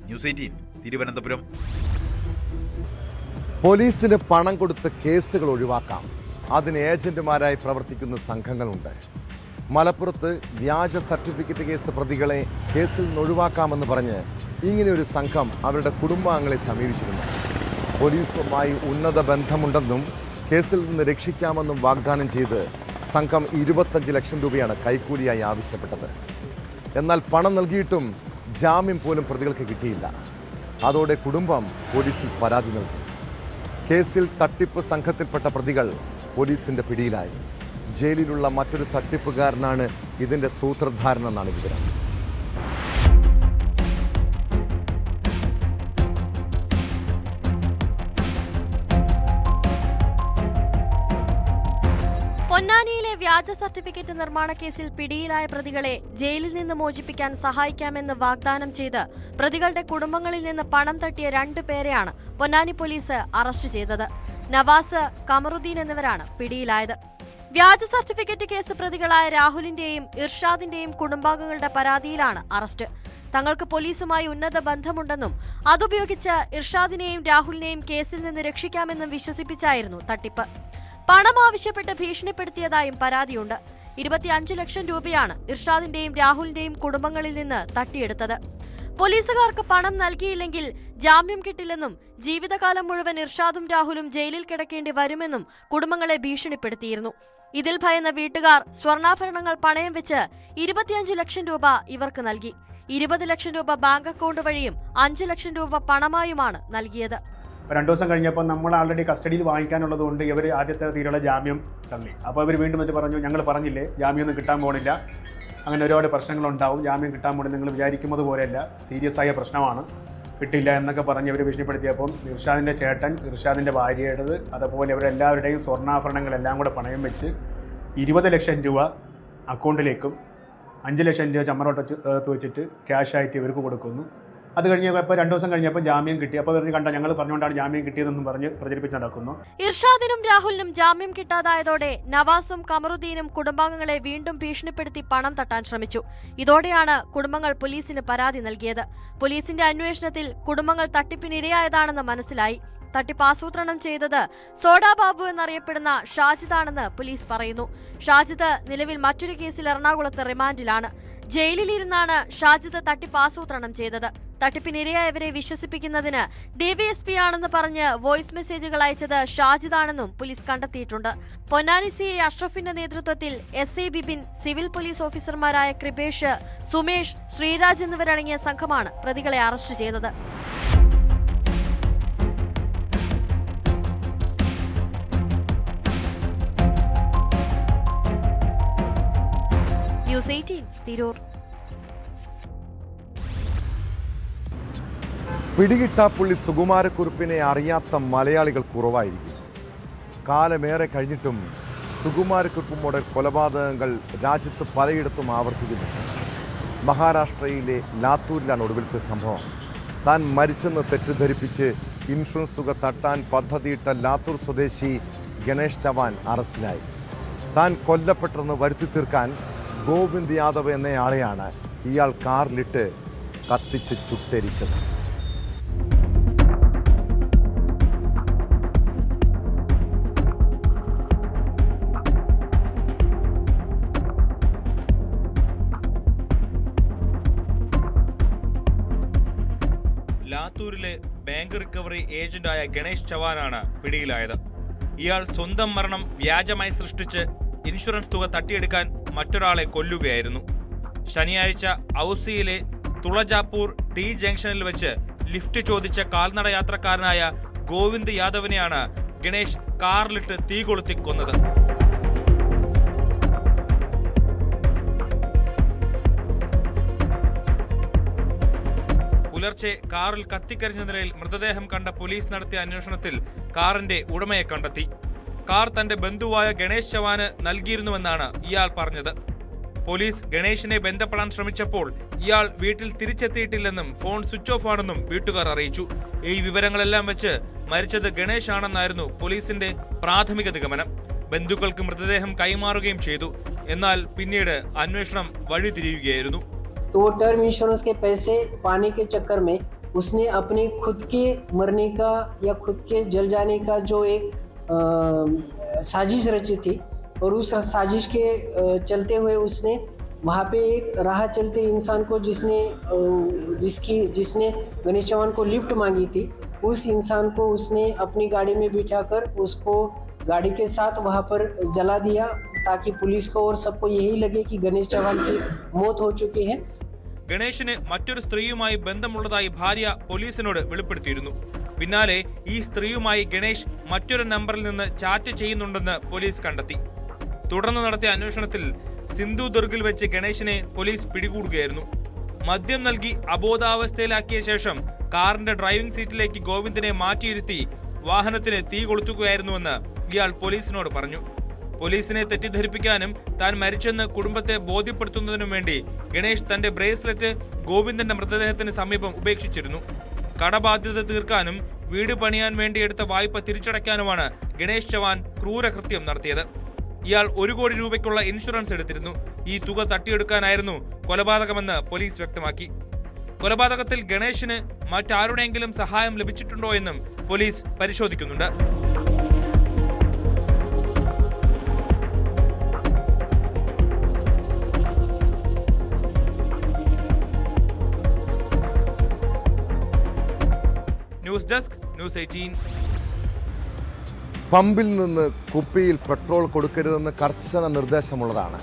ന്യൂസ് 18 തിരുവനന്തപുരം. പോലീസിന് പണം കൊടുത്ത് കേസുകൾ ഒഴിവാക്കാം. അതിന് ഏജന്റുമാരായി പ്രവർത്തിക്കുന്ന സംഘങ്ങളുണ്ട്. മലപ്പുറത്ത് വ്യാജ സർട്ടിഫിക്കറ്റ് കേസ് പ്രതികളെ കേസിൽ നിന്ന് ഒഴിവാക്കാമെന്ന് പറഞ്ഞ് ഇങ്ങനെയൊരു സംഘം അവരുടെ കുടുംബാംഗങ്ങളെ സമീപിച്ചിരുന്നു. പോലീസുമായി ഉന്നത ബന്ധമുണ്ടെന്നും കേസിൽ നിന്ന് രക്ഷിക്കാമെന്നും വാഗ്ദാനം ചെയ്ത് സംഘം 25 ലക്ഷം രൂപയാണ് കൈക്കൂലിയായി ആവശ്യപ്പെട്ടത്. എന്നാൽ പണം നൽകിയിട്ടും ജാമ്യം പോലും പ്രതികൾക്ക് കിട്ടിയില്ല. അതോടെ കുടുംബം പോലീസിൽ പരാതി നൽകി. കേസിൽ തട്ടിപ്പ് സംഘത്തിൽപ്പെട്ട പ്രതികൾ പോലീസിന്റെ പിടിയിലായി. ജയിലിലുള്ള മറ്റൊരു തട്ടിപ്പുകാരനാണ് ഇതിന്റെ സൂത്രധാരനെന്നാണ് വിവരം. പൊന്നാനിയിലെ വ്യാജ സർട്ടിഫിക്കറ്റ് നിർമ്മാണ കേസിൽ പിടിയിലായ പ്രതികളെ ജയിലിൽ നിന്ന് മോചിപ്പിക്കാൻ സഹായിക്കാമെന്ന് വാഗ്ദാനം ചെയ്ത് പ്രതികളുടെ കുടുംബങ്ങളിൽ നിന്ന് പണം തട്ടിയ 2 പേരെയാണ് പൊന്നാനി പോലീസ് അറസ്റ്റ് ചെയ്തത്. നവാസ്, കമറുദ്ദീൻ എന്നിവരാണ് പിടിയിലായത്. വ്യാജ സർട്ടിഫിക്കറ്റ് കേസ് പ്രതികളായ രാഹുലിന്റെയും ഇർഷാദിന്റെയും കുടുംബാംഗങ്ങളുടെ പരാതിയിലാണ് അറസ്റ്റ്. തങ്ങൾക്ക് പോലീസുമായി ഉന്നത ബന്ധമുണ്ടെന്നും അതുപയോഗിച്ച് ഇർഷാദിനെയും രാഹുലിനെയും കേസിൽ നിന്ന് രക്ഷിക്കാമെന്നും വിശ്വസിപ്പിച്ചായിരുന്നു തട്ടിപ്പ്. പണം ആവശ്യപ്പെട്ട് ഭീഷണിപ്പെടുത്തിയതായും പരാതിയുണ്ട്. 25 ലക്ഷം രൂപയാണ് ഇർഷാദിന്റെയും രാഹുലിന്റെയും കുടുംബങ്ങളിൽ നിന്ന് തട്ടിയെടുത്തത്. പോലീസുകാർക്ക് പണം നൽകിയില്ലെങ്കിൽ ജാമ്യം കിട്ടില്ലെന്നും ജീവിതകാലം മുഴുവൻ ഇർഷാദും രാഹുലും ജയിലിൽ കിടക്കേണ്ടി വരുമെന്നും കുടുംബങ്ങളെ ഭീഷണിപ്പെടുത്തിയിരുന്നു. ഇതിൽ ഭയന്ന വീട്ടുകാർ സ്വർണ്ണാഭരണങ്ങൾ പണയം വെച്ച് 25 ലക്ഷം രൂപ ഇവർക്ക് നൽകി. 20 ലക്ഷം രൂപ ബാങ്ക് അക്കൗണ്ട് വഴിയും 5 ലക്ഷം രൂപ പണമായുമാണ് നൽകിയത്. 2 ദിവസം കഴിഞ്ഞപ്പോൾ നമ്മൾ ആൾറെഡി കസ്റ്റഡിയിൽ വാങ്ങിക്കാനുള്ളത് കൊണ്ട് ഇവർ ആദ്യത്തെ തീരുള്ള ജാമ്യം തള്ളി. അപ്പോൾ അവർ വീണ്ടും എന്നിട്ട് പറഞ്ഞു, ഞങ്ങൾ പറഞ്ഞില്ലേ ജാമ്യമൊന്നും കിട്ടാൻ പോകണില്ല, അങ്ങനെ ഒരുപാട് പ്രശ്നങ്ങളുണ്ടാവും, ജാമ്യം കിട്ടാൻ പോകണില്ല, നിങ്ങൾ വിചാരിക്കുന്നത് പോലെയല്ല, സീരിയസ് ആയ പ്രശ്നമാണ്, കിട്ടില്ല എന്നൊക്കെ പറഞ്ഞ് ഇവർ ഭീഷണിപ്പെടുത്തിയപ്പം ഇർഷാദിൻ്റെ ചേട്ടൻ, ഇർഷാദിൻ്റെ ഭാര്യയുടേത്, അതുപോലെ ഇവരെല്ലാവരുടെയും സ്വർണ്ണാഭരണങ്ങളെല്ലാം കൂടെ പണയം വെച്ച് 20 ലക്ഷം രൂപ അക്കൗണ്ടിലേക്കും 5 ലക്ഷം രൂപ ചമ്മറോട്ട് വെച്ചിട്ട് ക്യാഷായിട്ട് ഇവർക്ക് കൊടുക്കുന്നു. അത് കഴിഞ്ഞപ്പോൾ 2 ദിവസം കഴിഞ്ഞപ്പോൾ ജാമ്യം കിട്ടി. അപ്പോൾ ഇവർ കണ്ട ഞങ്ങൾ പറഞ്ഞുകൊണ്ടാണ് ജാമ്യം കിട്ടിയതെന്നും പറഞ്ഞ് പ്രചരിപ്പിച്ച് നടക്കുന്നു. ഇർഷാദിനും രാഹുലിനും ജാമ്യം കിട്ടാതായതോടെ നവാസും കമറുദ്ദീനും കുടുംബാംഗങ്ങളെ വീണ്ടും ഭീഷണിപ്പെടുത്തി പണം തട്ടാൻ ശ്രമിച്ചു. ഇതോടെയാണ് കുടുംബങ്ങൾ പോലീസിന് പരാതി നൽകിയത്. പോലീസിന്റെ അന്വേഷണത്തിൽ കുടുംബങ്ങൾ തട്ടിപ്പിനിരയായതാണെന്ന് മനസ്സിലായി. തട്ടിപ്പ് ആസൂത്രണം ചെയ്തത് സോഡാ ബാബു എന്നറിയപ്പെടുന്ന ഷാജിദാണെന്ന് പോലീസ് പറയുന്നു. ഷാജിദ് നിലവിൽ മറ്റൊരു കേസിൽ എറണാകുളത്ത് റിമാൻഡിലാണ്. ജയിലിലിരുന്നാണ് ഷാജിദ് തട്ടിപ്പ് ആസൂത്രണം ചെയ്തത്. തട്ടിപ്പിനിരയായവരെ വിശ്വസിപ്പിക്കുന്നതിന് ഡിവൈഎസ്പി ആണെന്ന് പറഞ്ഞ് വോയിസ് മെസ്സേജുകൾ അയച്ചത് ഷാജിദാണെന്നും പോലീസ് കണ്ടെത്തിയിട്ടുണ്ട്. പൊന്നാനി സിഐ അഷ്റഫിന്റെ നേതൃത്വത്തിൽ SI ബിബിൻ, സിവിൽ പോലീസ് ഓഫീസർമാരായ കൃപേഷ്, സുമേഷ്, ശ്രീരാജ് എന്നിവരടങ്ങിയ സംഘമാണ് പ്രതികളെ അറസ്റ്റ് ചെയ്തത്. ന്യൂസ് 18 തിരൂർ. പിടികിട്ടാപ്പുള്ളി സുകുമാരക്കുറുപ്പിനെ അറിയാത്ത മലയാളികൾ കുറവായിരിക്കും. കാലമേറെ കഴിഞ്ഞിട്ടും സുകുമാരക്കുറുപ്പുമോടെ കൊലപാതകങ്ങൾ രാജ്യത്ത് പലയിടത്തും ആവർത്തിക്കുന്നുണ്ട്. മഹാരാഷ്ട്രയിലെ ലാത്തൂരിലാണ് ഒടുവിലത്തെ സംഭവം. താൻ മരിച്ചെന്ന് തെറ്റിദ്ധരിപ്പിച്ച് ഇൻഷുറൻസ് തുക തട്ടാൻ പദ്ധതിയിട്ട ലാത്തൂർ സ്വദേശി ഗണേഷ് ചവാൻ അറസ്റ്റിലായി. താൻ കൊല്ലപ്പെട്ടെന്ന് വരുത്തി തീർക്കാൻ ഗോവിന്ദ് യാദവ് എന്നയാളെയാണ് ഇയാൾ കാറിലിട്ട് കത്തിച്ച് ചുട്ടരിച്ചത്. ലാത്തൂരിലെ ബാങ്ക് റിക്കവറി ഏജന്റായ ഗണേഷ് ചവാനാണ് പിടിയിലായത്. ഇയാൾ സ്വന്തം മരണം വ്യാജമായി സൃഷ്ടിച്ച് ഇൻഷുറൻസ് തുക തട്ടിയെടുക്കാൻ മറ്റൊരാളെ കൊല്ലുകയായിരുന്നു. ശനിയാഴ്ച ഔസിയിലെ തുളജാപൂർ ടി ജംഗ്ഷനിൽ വെച്ച് ലിഫ്റ്റ് ചോദിച്ച കാൽനട യാത്രക്കാരനായ ഗോവിന്ദ് യാദവിനെയാണ് ഗണേഷ് കാറിലിട്ട് തീ കൊളുത്തി കൊന്നത്. പുലർച്ചെ കാറിൽ കത്തിക്കരിഞ്ഞ നിലയിൽ മൃതദേഹം കണ്ട പോലീസ് നടത്തിയ അന്വേഷണത്തിൽ കാറിന്റെ ഉടമയെ കണ്ടെത്തി. കാർ തന്റെ ബന്ധുവായ ഗണേഷ് ചവാന് നൽകിയിരുന്നുവെന്നാണ് ഇയാൾ പറഞ്ഞത്. പോലീസ് ഗണേഷിനെ ബന്ധപ്പെടാൻ ശ്രമിച്ചപ്പോൾ ഇയാൾ വീട്ടിൽ തിരിച്ചെത്തിയിട്ടില്ലെന്നും ഫോൺ സ്വിച്ച് ഓഫ് ആണെന്നും വീട്ടുകാർ അറിയിച്ചു. ഈ വിവരങ്ങളെല്ലാം വെച്ച് മരിച്ചത് ഗണേഷ് ആണെന്നായിരുന്നു പോലീസിന്റെ പ്രാഥമിക നിഗമനം. ബന്ധുക്കൾക്ക് മൃതദേഹം കൈമാറുകയും ചെയ്തു. എന്നാൽ പിന്നീട് അന്വേഷണം വഴിതിരിയുകയായിരുന്നു. तो वो टर्म इंश्योरेंस के पैसे पाने के चक्कर में उसने अपने खुद के मरने का या खुद के जल जाने का जो एक साजिश रची थी और उस साजिश के चलते हुए उसने वहाँ पे एक राह चलते इंसान को जिसने गणेश चवान को लिफ्ट मांगी थी, उस इंसान को उसने अपनी गाड़ी में बिठाकर उसको गाड़ी के साथ वहाँ पर जला दिया ताकि पुलिस को और सबको यही लगे कि गणेश चवान की मौत हो चुकी है. ഗണേഷിന് മറ്റൊരു സ്ത്രീയുമായി ബന്ധമുള്ളതായി ഭാര്യ പോലീസിനോട് വെളിപ്പെടുത്തിയിരുന്നു. പിന്നാലെ ഈ സ്ത്രീയുമായി ഗണേഷ് മറ്റൊരു നമ്പറിൽ നിന്ന് ചാറ്റ് ചെയ്യുന്നുണ്ടെന്ന് പോലീസ് കണ്ടെത്തി. തുടർന്ന് നടത്തിയ അന്വേഷണത്തിൽ സിന്ധുദുർഗിൽ വെച്ച് ഗണേഷിനെ പോലീസ് പിടികൂടുകയായിരുന്നു. മദ്യം നൽകി അബോധാവസ്ഥയിലാക്കിയ ശേഷം കാറിന്റെ ഡ്രൈവിംഗ് സീറ്റിലേക്ക് ഗോവിന്ദിനെ മാറ്റിയിരുത്തി വാഹനത്തിന് തീ കൊളുത്തുകയായിരുന്നുവെന്ന് ഇയാൾ പോലീസിനോട് പറഞ്ഞു. പോലീസിനെ തെറ്റിദ്ധരിപ്പിക്കാനും താൻ മരിച്ചെന്ന് കുടുംബത്തെ ബോധ്യപ്പെടുത്തുന്നതിനും വേണ്ടി ഗണേഷ് തന്റെ ബ്രേസ്ലെറ്റ് ഗോവിന്ദന്റെ മൃതദേഹത്തിന് സമീപം ഉപേക്ഷിച്ചിരുന്നു. കടബാധ്യത തീർക്കാനും വീട് പണിയാൻ വേണ്ടി എടുത്ത വായ്പ തിരിച്ചടയ്ക്കാനുമാണ് ഗണേഷ് ചവാൻ ക്രൂരകൃത്യം നടത്തിയത്. ഇയാൾ 1 കോടി രൂപയ്ക്കുള്ള ഇൻഷുറൻസ് എടുത്തിരുന്നു. ഈ തുക തട്ടിയെടുക്കാനായിരുന്നു കൊലപാതകമെന്ന് പോലീസ് വ്യക്തമാക്കി. കൊലപാതകത്തിൽ ഗണേഷിന് മറ്റാരുടെയെങ്കിലും സഹായം ലഭിച്ചിട്ടുണ്ടോ എന്നും പോലീസ് പരിശോധിക്കുന്നുണ്ട്. News desk, news 18. പമ്പിൽ നിന്ന് കുപ്പിയിൽ പെട്രോൾ കൊടുക്കരുതെന്ന് കർശന നിർദ്ദേശമുള്ളതാണ്.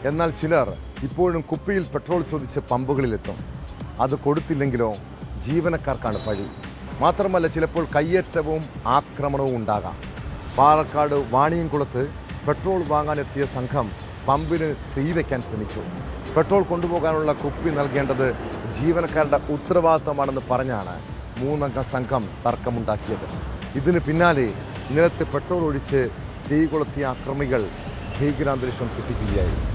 എന്നാൽ ചിലർ ഇപ്പോഴും കുപ്പിയിൽ പെട്രോൾ ചോദിച്ച് പമ്പുകളിലെത്തും. അത് കൊടുത്തില്ലെങ്കിലോ ജീവനക്കാർക്കാണ് പഴി. മാത്രമല്ല ചിലപ്പോൾ കയ്യേറ്റവും ആക്രമണവും ഉണ്ടാകാം. പാലക്കാട് വാണിയംകുളത്ത് പെട്രോൾ വാങ്ങാനെത്തിയ സംഘം പമ്പിന് തീ വയ്ക്കാൻ ശ്രമിച്ചു. പെട്രോൾ കൊണ്ടുപോകാനുള്ള കുപ്പി നൽകേണ്ടത് ജീവനക്കാരുടെ ഉത്തരവാദിത്തമാണെന്ന് പറഞ്ഞാണ് 3 അംഗ സംഘം തർക്കമുണ്ടാക്കിയത്. ഇതിന് പിന്നാലെ നിലത്ത് പെട്രോൾ ഒഴിച്ച് തീ കൊളുത്തിയ അക്രമികൾ ഭീകരാന്തരീക്ഷം സൃഷ്ടിക്കുകയായിരുന്നു.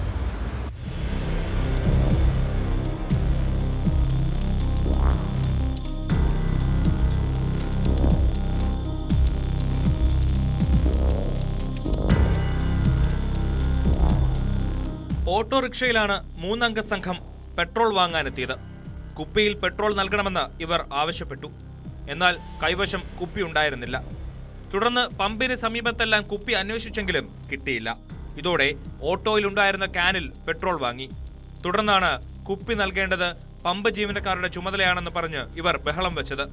ഓട്ടോറിക്ഷയിലാണ് 3 അംഗ സംഘം പെട്രോൾ വാങ്ങാനെത്തിയത്. കുപ്പിയിൽ പെട്രോൾ നൽകണമെന്ന് ഇവർ ആവശ്യപ്പെട്ടു. എന്നാൽ കൈവശം കുപ്പി ഉണ്ടായിരുന്നില്ല. തുടർന്ന് പമ്പിന് സമീപത്തെല്ലാം കുപ്പി അന്വേഷിച്ചെങ്കിലും കിട്ടിയില്ല. ഇതോടെ ഓട്ടോയിലുണ്ടായിരുന്ന ക്യാനിൽ പെട്രോൾ വാങ്ങി. തുടർന്നാണ് കുപ്പി നൽകേണ്ടത് പമ്പ് ജീവനക്കാരുടെ ചുമതലയാണെന്ന് പറഞ്ഞ് ഇവർ ബഹളം വെച്ചത്.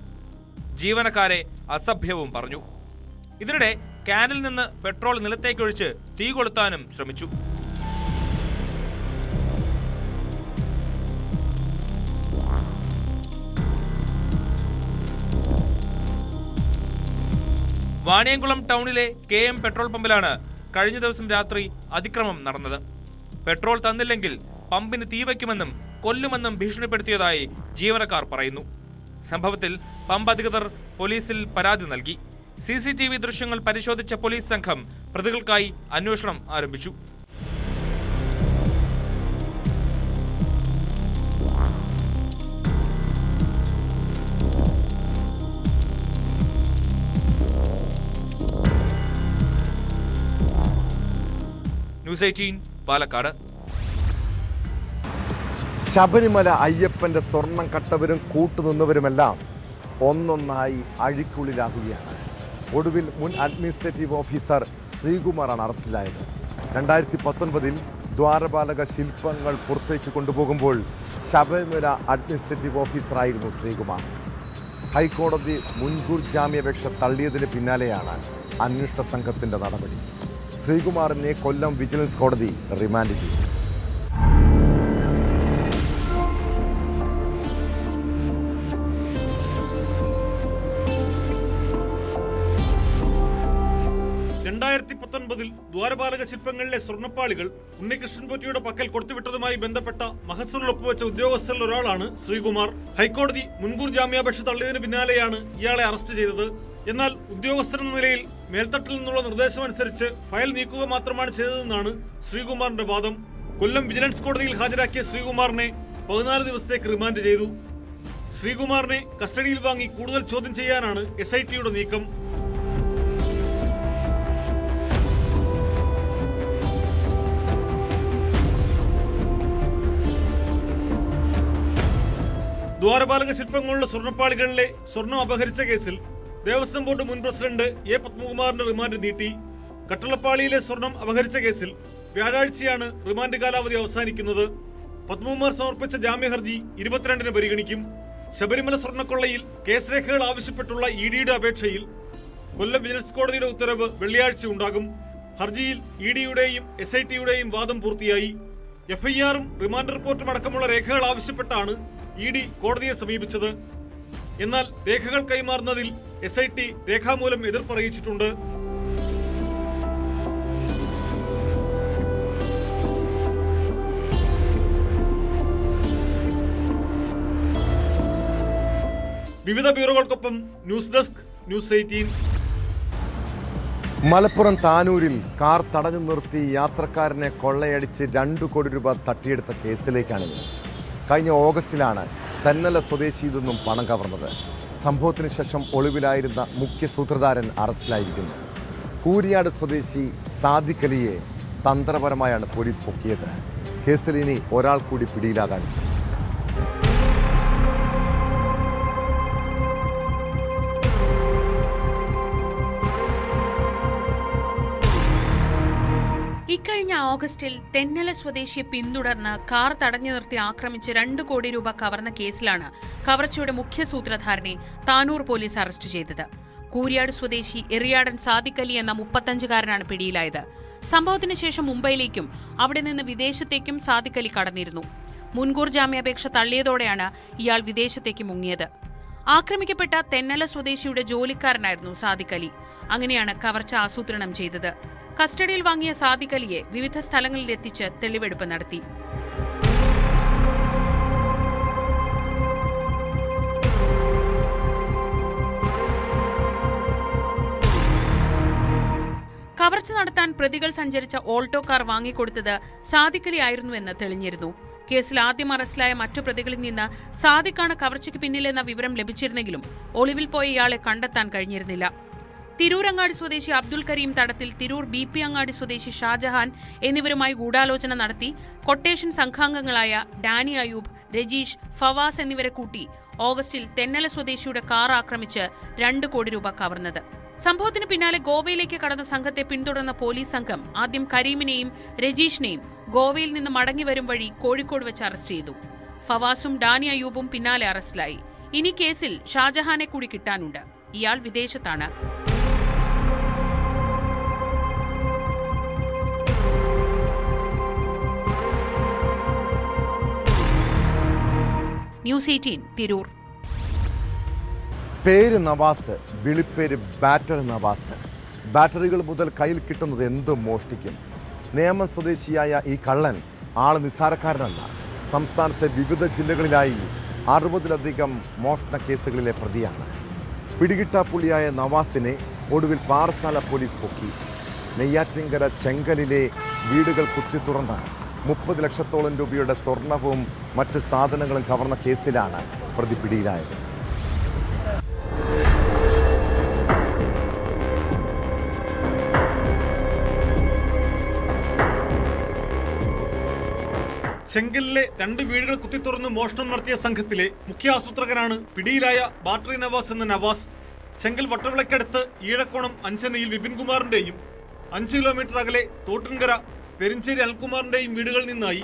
ജീവനക്കാരെ അസഭ്യവും പറഞ്ഞു. ഇതിനിടെ ക്യാനിൽ നിന്ന് പെട്രോൾ നിലത്തേക്കൊഴിച്ച് തീ കൊളുത്താനും ശ്രമിച്ചു. വാണിയംകുളം ടൗണിലെ KM പെട്രോൾ പമ്പിലാണ് കഴിഞ്ഞ ദിവസം രാത്രി അതിക്രമം നടന്നത്. പെട്രോൾ തന്നില്ലെങ്കിൽ പമ്പിന് തീ വയ്ക്കുമെന്നും കൊല്ലുമെന്നും ഭീഷണിപ്പെടുത്തിയതായി ജീവനക്കാർ പറയുന്നു. സംഭവത്തിൽ പമ്പ് അധികൃതർ പോലീസിൽ പരാതി നൽകി. CCTV ദൃശ്യങ്ങൾ പരിശോധിച്ച പോലീസ് സംഘം പ്രതികൾക്കായി അന്വേഷണം ആരംഭിച്ചു. ന്യൂസ് 18 പാലക്കാട്. ശബരിമല അയ്യപ്പന്റെ സ്വർണം കട്ടവരും കൂട്ടുനിന്നവരുമെല്ലാം ഒന്നൊന്നായി അഴിക്കുള്ളിലാകുകയാണ്. ഒടുവിൽ മുൻ അഡ്മിനിസ്ട്രേറ്റീവ് ഓഫീസർ ശ്രീകുമാറാണ് അറസ്റ്റിലായത്. 2019 ദ്വാരപാലക ശില്പങ്ങൾ പുറത്തേക്ക് കൊണ്ടുപോകുമ്പോൾ ശബരിമല അഡ്മിനിസ്ട്രേറ്റീവ് ഓഫീസറായിരുന്നു ശ്രീകുമാർ. ഹൈക്കോടതി മുൻകൂർ ജാമ്യാപേക്ഷ തള്ളിയതിന് പിന്നാലെയാണ് അന്വേഷണ സംഘത്തിന്റെ നടപടി. ശ്രീകുമാറിനെ കൊല്ലം വിജിലൻസ് കോടതി റിമാൻഡ് ചെയ്തു. ദ്വാരപാലക ശില്പങ്ങളിലെ സ്വർണ്ണപ്പാളികൾ ഉണ്ണികൃഷ്ണൻ പോറ്റിയുടെ പക്കൽ കൊടുത്തുവിട്ടതുമായി ബന്ധപ്പെട്ട മഹസൂറിൽ ഒപ്പുവെച്ച ഉദ്യോഗസ്ഥരിൽ ഒരാളാണ് ശ്രീകുമാർ. ഹൈക്കോടതി മുൻകൂർ ജാമ്യാപേക്ഷ തള്ളിയതിന് പിന്നാലെയാണ് ഇയാളെ അറസ്റ്റ് ചെയ്തത്. എന്നാൽ ഉദ്യോഗസ്ഥരെന്ന നിലയിൽ മേൽത്തട്ടിൽ നിന്നുള്ള നിർദ്ദേശമനുസരിച്ച് ഫയൽ നീക്കുക മാത്രമാണ് ചെയ്തതെന്നാണ് ശ്രീകുമാറിന്റെ വാദം. കൊല്ലം വിജിലൻസ് കോടതിയിൽ ഹാജരാക്കിയ ശ്രീകുമാറിനെ 14 ദിവസത്തേക്ക് റിമാൻഡ് ചെയ്തു. ശ്രീകുമാറിനെ കസ്റ്റഡിയിൽ വാങ്ങി കൂടുതൽ ചോദ്യം ചെയ്യാനാണ് SITയുടെ നീക്കം. ദ്വാരപാലക ശില്പങ്ങളുടെ സ്വർണ്ണപ്പാളികളിലെ സ്വർണം അപഹരിച്ച കേസിൽ ദേവസ്വം ബോർഡ് മുൻ പ്രസിഡന്റ് A. പത്മകുമാറിന്റെ റിമാൻഡ് നീട്ടി. കട്ടളപ്പാളിയിലെ സ്വർണം അപഹരിച്ച കേസിൽ വ്യാഴാഴ്ചയാണ് റിമാൻഡ് കാലാവധി അവസാനിക്കുന്നത്. പത്മകുമാർ സമർപ്പിച്ച ജാമ്യഹർജി 22-ന് പരിഗണിക്കും. ശബരിമല സ്വർണ്ണക്കൊള്ളയിൽ കേസ് രേഖകൾ ആവശ്യപ്പെട്ടുള്ള EDയുടെ അപേക്ഷയിൽ കൊല്ലം വിജിലൻസ് കോടതിയുടെ ഉത്തരവ് വെള്ളിയാഴ്ച ഉണ്ടാകും. ഹർജിയിൽ EDയുടെയും SITയുടെയും വാദം പൂർത്തിയായി. FIRഉം റിമാൻഡ് റിപ്പോർട്ടും അടക്കമുള്ള രേഖകൾ ആവശ്യപ്പെട്ടാണ് ED കോടതിയെ സമീപിച്ചത്. എന്നാൽ രേഖകൾ കൈമാറുന്നതിൽ SIT രേഖാമൂലം എതിർപ്പറിയിച്ചിട്ടുണ്ട്. വിവിധ ബ്യൂറോകൾക്കൊപ്പം ന്യൂസ് ഡെസ്ക്, ന്യൂസ് 18. മലപ്പുറം താനൂരിൽ കാർ തടഞ്ഞു നിർത്തി യാത്രക്കാരനെ കൊള്ളയടിച്ച് 2 കോടി രൂപ തട്ടിയെടുത്ത കേസിലേക്കാണിത്. കഴിഞ്ഞ ഓഗസ്റ്റിലാണ് തെന്നല സ്വദേശിയിൽ നിന്നും പണം കവർന്നത്. സംഭവത്തിന് ശേഷം ഒളിവിലായിരുന്ന മുഖ്യ സൂത്രധാരൻ അറസ്റ്റിലായിരിക്കുന്നു. കൂരിയാട് സ്വദേശി സാദിഖ് അലിയെ തന്ത്രപരമായാണ് പോലീസ് പൊക്കിയത്. കേസിൽ ഇനി ഒരാൾ കൂടി പിടിയിലാകാൻ. ഇക്കഴിഞ്ഞ ഓഗസ്റ്റിൽ തെന്നല സ്വദേശിയെ പിന്തുടർന്ന് കാർ തടഞ്ഞു നിർത്തി ആക്രമിച്ച് 2 കോടി രൂപ കവർന്ന കേസിലാണ് കവർച്ചയുടെ മുഖ്യ സൂത്രധാരനെ താനൂർ പോലീസ് അറസ്റ്റ് ചെയ്തത്. കൂരിയാട് സ്വദേശി എറിയാടൻ സാദിഖ് അലി എന്ന 35-കാരനാണ് പിടിയിലായത്. സംഭവത്തിന് ശേഷം മുംബൈയിലേക്കും അവിടെ നിന്ന് വിദേശത്തേക്കും സാദിഖ് അലി കടന്നിരുന്നു. മുൻകൂർ ജാമ്യാപേക്ഷ തള്ളിയതോടെയാണ് ഇയാൾ വിദേശത്തേക്ക് മുങ്ങിയത്. ആക്രമിക്കപ്പെട്ട തെന്നല സ്വദേശിയുടെ ജോലിക്കാരനായിരുന്നു സാദിഖ് അലി. അങ്ങനെയാണ് കവർച്ച ആസൂത്രണം ചെയ്തത്. കസ്റ്റഡിയിൽ വാങ്ങിയ സാദിഖ് അലിയെ വിവിധ സ്ഥലങ്ങളിൽ എത്തിച്ച് തെളിവെടുപ്പ് നടത്തി. കവർച്ച നടത്താൻ പ്രതികൾ സഞ്ചരിച്ച ഓൾട്ടോ കാർ വാങ്ങിക്കൊടുത്തത് സാദിഖ് അലി ആയിരുന്നുവെന്ന് തെളിഞ്ഞിരുന്നു. കേസിൽ ആദ്യം അറസ്റ്റിലായ മറ്റു പ്രതികളിൽ നിന്ന് സാദിഖാണ് കവർച്ചയ്ക്ക് പിന്നിലെന്ന വിവരം ലഭിച്ചിരുന്നെങ്കിലും ഒളിവിൽ പോയ ഇയാളെ കണ്ടെത്താൻ കഴിഞ്ഞിരുന്നില്ല. തിരൂരങ്ങാടി സ്വദേശി അബ്ദുൽ കരീം തടത്തിൽ, തിരൂർ BP അങ്ങാടി സ്വദേശി ഷാജഹാൻ എന്നിവരുമായി ഗൂഢാലോചന നടത്തി കൊട്ടേഷൻ സംഘാംഗങ്ങളായ ഡാനി അയൂബ്, രജീഷ്, ഫവാസ് എന്നിവരെ കൂട്ടി ഓഗസ്റ്റിൽ തെന്നല സ്വദേശിയുടെ കാർ ആക്രമിച്ച് 2 കോടി രൂപ കവർന്നത്. സംഭവത്തിന് പിന്നാലെ ഗോവയിലേക്ക് കടന്ന സംഘത്തെ പിന്തുടർന്ന പോലീസ് സംഘം ആദ്യം കരീമിനെയും രജീഷിനെയും ഗോവയിൽ നിന്ന് മടങ്ങി വരും വഴി കോഴിക്കോട് വെച്ച് അറസ്റ്റ് ചെയ്തു. ഫവാസും ഡാനി അയൂബും പിന്നാലെ അറസ്റ്റിലായി. ഇനി കേസിൽ ഷാജഹാനെ കൂടി കിട്ടാനുണ്ട്. ഇയാൾ വിദേശത്താണ്. ന്യൂസ് 18 തിരൂർ. പേര് നവാസ്, വിളിപ്പേര് ബാറ്റർ നവാസ്. ബാറ്ററികൾ മുതൽ കയ്യിൽ കിട്ടുന്നത് എന്തും മോഷ്ടിക്കും. നേമം സ്വദേശിയായ ഈ കള്ളൻ ആള് നിസ്സാരക്കാരനല്ല. സംസ്ഥാനത്തെ വിവിധ ജില്ലകളിലായി 60-ലധികം മോഷണ കേസുകളിലെ പ്രതിയാണ്. പിടികിട്ടാപ്പുള്ളിയായ നവാസിനെ ഒടുവിൽ പാറശാല പോലീസ് പൊക്കി. നെയ്യാറ്റിൻകര ചെങ്കലിലെ വീടുകൾ കുത്തിത്തുറന്ന് 30 ലക്ഷത്തോളം രൂപയുടെ സ്വർണവും മറ്റ് സാധനങ്ങളും കവർന്ന കേസിലാണ് പ്രതി പിടിയിലായത്. ചെങ്കലിലെ 2 വീടുകൾ കുത്തിത്തുറന്ന് മോഷണം നടത്തിയ സംഘത്തിലെ മുഖ്യ ആസൂത്രകനാണ് പിടിയിലായ ബാറ്ററി നവാസ് എന്ന നവാസ്. ചെങ്കൽ വട്ടവിളക്കടുത്ത് ഈഴക്കോണം അഞ്ചനയിൽ വിപിൻകുമാറിന്റെയും 5 കിലോമീറ്റർ അകലെ തോട്ടിൻകര പെരിഞ്ചേരി അനിൽകുമാറിന്റെയും വീടുകളിൽ നിന്നായി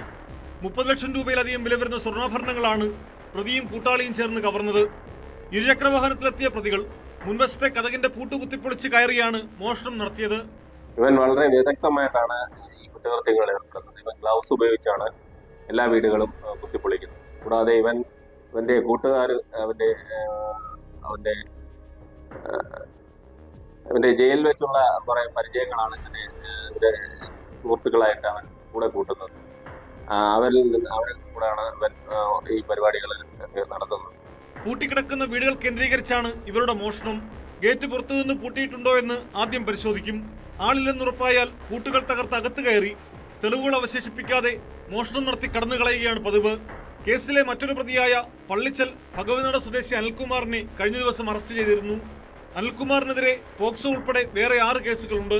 30 ലക്ഷം രൂപയിലധികം വില വരുന്ന സ്വർണ്ണാഭരണങ്ങളാണ് പ്രതിയും കൂട്ടാളിയും ചേർന്ന് കവർന്നത്. ഇരുചക്രവാഹനത്തിലെത്തിയ പ്രതികൾ മുൻവശത്തെ കതകിന്റെ പൂട്ട് കുത്തിപ്പൊളിച്ച് കയറിയാണ് മോഷണം നടത്തിയത്. ഇവൻ വളരെ വിദഗ്ധമായിട്ടാണ് ഈ കുറ്റകൃത്യങ്ങൾ ഏർപ്പെടുന്നത്. ഇവൻ ഗ്ലൗസ് ഉപയോഗിച്ചാണ് എല്ലാ വീടുകളും കുത്തിപ്പൊളിക്കുന്നത്. കൂടാതെ ഇവന്റെ കൂട്ടുകാർ അവന്റെ ജയിലിൽ വെച്ചുള്ള കുറെ പരിചയങ്ങളാണ് ഇവന്റെ സുഹൃത്തുക്കളായിട്ട് അവൻ കൂടെ കൂട്ടുന്നത്. അവരിൽ കൂടെയാണ് ഇവൻ ഈ പരിപാടികൾ നടത്തുന്നത്. പൂട്ടിക്കിടക്കുന്ന വീടുകൾ കേന്ദ്രീകരിച്ചാണ് ഇവരുടെ മോഷണം. ഗേറ്റ് പുറത്തുനിന്ന് പൂട്ടിയിട്ടുണ്ടോ എന്ന് ആദ്യം പരിശോധിക്കും. ആളില്ലെന്നുറപ്പായാൽ പൂട്ടുകൾ തകർത്ത് അകത്ത് കയറി തെളിവുകൾ അവശേഷിപ്പിക്കാതെ മോഷണം നടത്തി കടന്നു കളയുകയാണ് പതിവ്. കേസിലെ മറ്റൊരു പ്രതിയായ പള്ളിച്ചൽ ഭഗവതിനട സ്വദേശി അനിൽകുമാറിനെ കഴിഞ്ഞ ദിവസം അറസ്റ്റ് ചെയ്തിരുന്നു. അനിൽകുമാറിനെതിരെ പോക്സോ ഉൾപ്പെടെ വേറെ 6 കേസുകളുണ്ട്.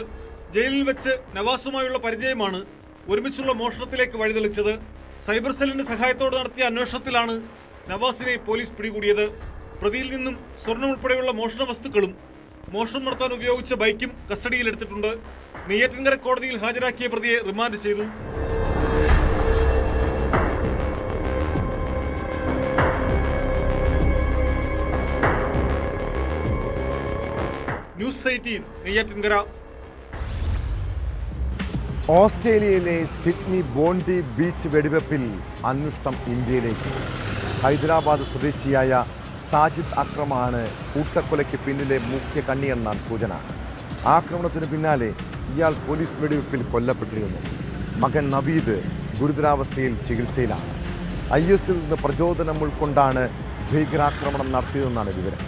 ജയിലിൽ വെച്ച് നവാസുമായുള്ള പരിചയമാണ് ഒരുമിച്ചുള്ള മോഷണത്തിലേക്ക് വഴിതെളിച്ചത്. സൈബർ സെല്ലിന്റെ സഹായത്തോടെ നടത്തിയ അന്വേഷണത്തിലാണ് നവാസിനെ പോലീസ് പിടികൂടിയത്. പ്രതിയിൽ നിന്നും സ്വർണം ഉൾപ്പെടെയുള്ള മോഷണ വസ്തുക്കളും മോഷണം നടത്താൻ ഉപയോഗിച്ച ബൈക്കും കസ്റ്റഡിയിലെടുത്തിട്ടുണ്ട്. നെയ്യാറ്റിൻകര കോടതിയിൽ ഹാജരാക്കിയ പ്രതിയെ റിമാൻഡ് ചെയ്തു. ന്യൂസ് 18 നെയ്യാറ്റിൻകര. ഓസ്ട്രേലിയയിലെ സിഡ്നി ബോണ്ടി ബീച്ച് വെടിവെപ്പിൽ അന്വേഷണം ഇന്ത്യയിലേക്ക്. ഹൈദരാബാദ് സ്വദേശിയായ സാജിദ് അക്രമാണ് കൂട്ടക്കൊലയ്ക്ക് പിന്നിലെ മുഖ്യ കണ്ണിയെന്നാണ് സൂചന. ആക്രമണത്തിന് പിന്നാലെ ഇയാൾ പോലീസ് വെടിവെപ്പിൽ കൊല്ലപ്പെട്ടിരുന്നു. മകൻ നവീദ് ഗുരുതരാവസ്ഥയിൽ ചികിത്സയിലാണ്. IS നിന്ന് പ്രചോദനം ഉൾക്കൊണ്ടാണ് ഭീകരാക്രമണം നടത്തിയതെന്നാണ് വിവരം.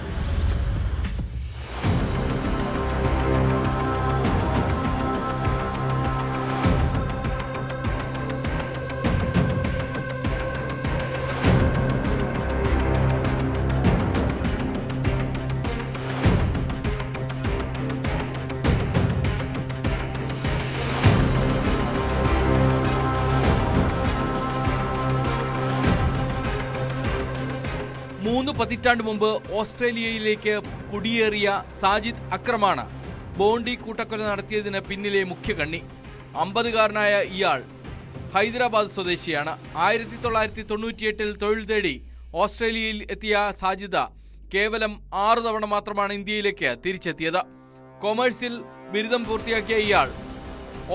മൂന്ന് പതിറ്റാണ്ട് മുമ്പ് ഓസ്ട്രേലിയയിലേക്ക് കുടിയേറിയ സാജിദ് അക്രമാണ് ബോണ്ടി കൂട്ടക്കൊല നടത്തിയതിന് പിന്നിലെ മുഖ്യ കണ്ണി. 50-കാരനായ ഇയാൾ ഹൈദരാബാദ് സ്വദേശിയാണ്. 1998 തൊഴിൽ തേടി ഓസ്ട്രേലിയയിൽ എത്തിയ സാജിദ കേവലം 6 തവണ മാത്രമാണ് ഇന്ത്യയിലേക്ക് തിരിച്ചെത്തിയത്. കൊമേഴ്സിൽ ബിരുദം പൂർത്തിയാക്കിയ ഇയാൾ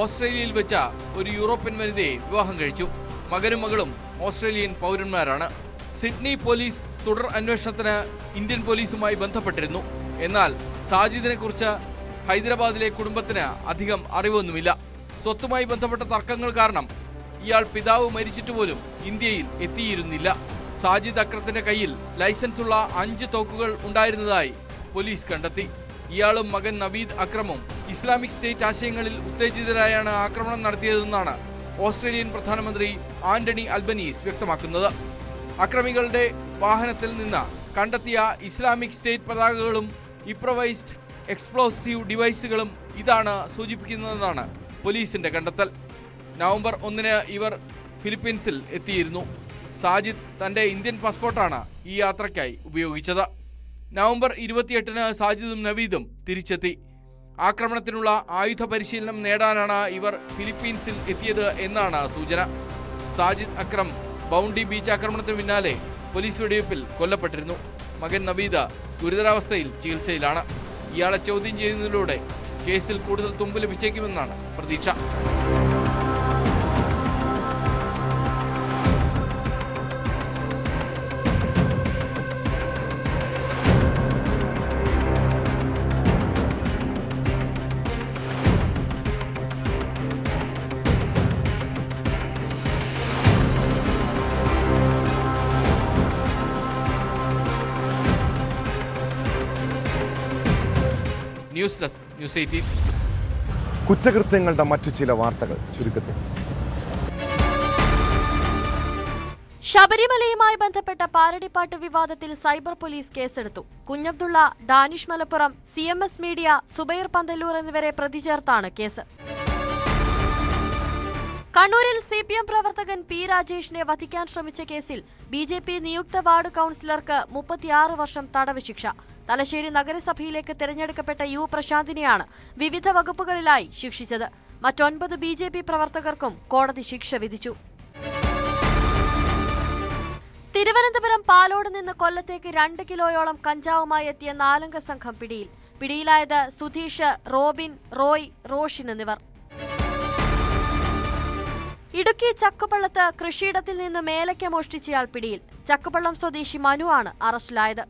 ഓസ്ട്രേലിയയിൽ വെച്ച ഒരു യൂറോപ്യൻ വനിതയെ വിവാഹം കഴിച്ചു. മകനും മകളും ഓസ്ട്രേലിയൻ പൗരന്മാരാണ്. സിഡ്നി പോലീസ് തുടർ അന്വേഷണത്തിന് ഇന്ത്യൻ പോലീസുമായി ബന്ധപ്പെട്ടിരുന്നു. എന്നാൽ സാജിദിനെ കുറിച്ച് ഹൈദരാബാദിലെ കുടുംബത്തിന് അധികം അറിവൊന്നുമില്ല. സ്വത്തുമായി ബന്ധപ്പെട്ട തർക്കങ്ങൾ കാരണം ഇയാൾ പിതാവ് മരിച്ചിട്ട് പോലും ഇന്ത്യയിൽ എത്തിയിരുന്നില്ല. സാജിദ് അക്രത്തിന്റെ കയ്യിൽ ലൈസൻസുള്ള 5 തോക്കുകൾ ഉണ്ടായിരുന്നതായി പോലീസ് കണ്ടെത്തി. ഇയാളും മകൻ നവീദ് അക്രമും ഇസ്ലാമിക് സ്റ്റേറ്റ് ആശയങ്ങളിൽ ഉത്തേജിതരായാണ് ആക്രമണം നടത്തിയതെന്നാണ് ഓസ്ട്രേലിയൻ പ്രധാനമന്ത്രി ആന്റണി അൽബനീസ് വ്യക്തമാക്കുന്നത്. അക്രമികളുടെ വാഹനത്തിൽ നിന്ന് കണ്ടെത്തിയ ഇസ്ലാമിക് സ്റ്റേറ്റ് പതാകകളും ഇംപ്രവൈസ്ഡ് എക്സ്പ്ലോസീവ് ഡിവൈസുകളും ഇതാണ് സൂചിപ്പിക്കുന്നതെന്നാണ് പോലീസിന്റെ കണ്ടെത്തൽ. നവംബർ 1 ഇവർ ഫിലിപ്പീൻസിൽ എത്തിയിരുന്നു. സാജിദ് തന്റെ ഇന്ത്യൻ പാസ്പോർട്ടാണ് ഈ യാത്രയ്ക്കായി ഉപയോഗിച്ചത്. നവംബർ 28 സാജിദും നവീദും തിരിച്ചെത്തി. ആക്രമണത്തിനുള്ള ആയുധ പരിശീലനം നേടാനാണ് ഇവർ ഫിലിപ്പീൻസിൽ എത്തിയത് എന്നാണ് സൂചന. സാജിദ് അക്രം ബൗണ്ടി ബീച്ച് ആക്രമണത്തിന് പിന്നാലെ പോലീസ് വെടിവയ്പിൽ കൊല്ലപ്പെട്ടിരുന്നു. മകൻ നവീദ ഗുരുതരാവസ്ഥയിൽ ചികിത്സയിലാണ്. ഇയാളെ ചോദ്യം ചെയ്യുന്നതിലൂടെ കേസിൽ കൂടുതൽ തുമ്പ് ലഭിച്ചേക്കുമെന്നാണ് പ്രതീക്ഷ. News desk, news 18. കുറ്റകൃത്യങ്ങളുടെ മറ്റു ചില വാർത്തകൾ ചുരുക്കത്തിൽ. ശബരിമലയുമായി ബന്ധപ്പെട്ട പാരടിപ്പാട്ട് വിവാദത്തിൽ സൈബർ പോലീസ് കേസെടുത്തു. കുഞ്ഞബ്ദുള്ള, ഡാനിഷ് മലപ്പുറം, CMS മീഡിയ, സുബൈർ പന്തല്ലൂർ എന്നിവരെ പ്രതി ചേർത്താണ് കേസ്. കണ്ണൂരിൽ CPM പ്രവർത്തകൻ P. രാജേഷിനെ വധിക്കാൻ ശ്രമിച്ച കേസിൽ BJP നിയുക്ത വാർഡ് കൌൺസിലർക്ക് 36 വർഷം തടവ് ശിക്ഷ. തലശ്ശേരി നഗരസഭയിലേക്ക് തെരഞ്ഞെടുക്കപ്പെട്ട U. പ്രശാന്തിനെയാണ് വിവിധ വകുപ്പുകളിലായി ശിക്ഷിച്ചത്. മറ്റ് 9 BJP പ്രവർത്തകർക്കും കോടതി ശിക്ഷ വിധിച്ചു. തിരുവനന്തപുരം പാലോട് നിന്ന് കൊല്ലത്തേക്ക് 2 കിലോയോളം കഞ്ചാവുമായി എത്തിയ 4-അംഗ സംഘം പിടിയിൽ. പിടിയിലായത് സുധീഷ്, റോബിൻ, റോയ്, റോഷിൻ എന്നിവർ. ഇടുക്കി ചക്കുപള്ളത്ത് കൃഷിയിടത്തിൽ നിന്ന് മേലയ്ക്ക മോഷ്ടിച്ചയാൾ പിടിയിൽ. ചക്കുപള്ളം സ്വദേശി മനു ആണ് അറസ്റ്റിലായത്.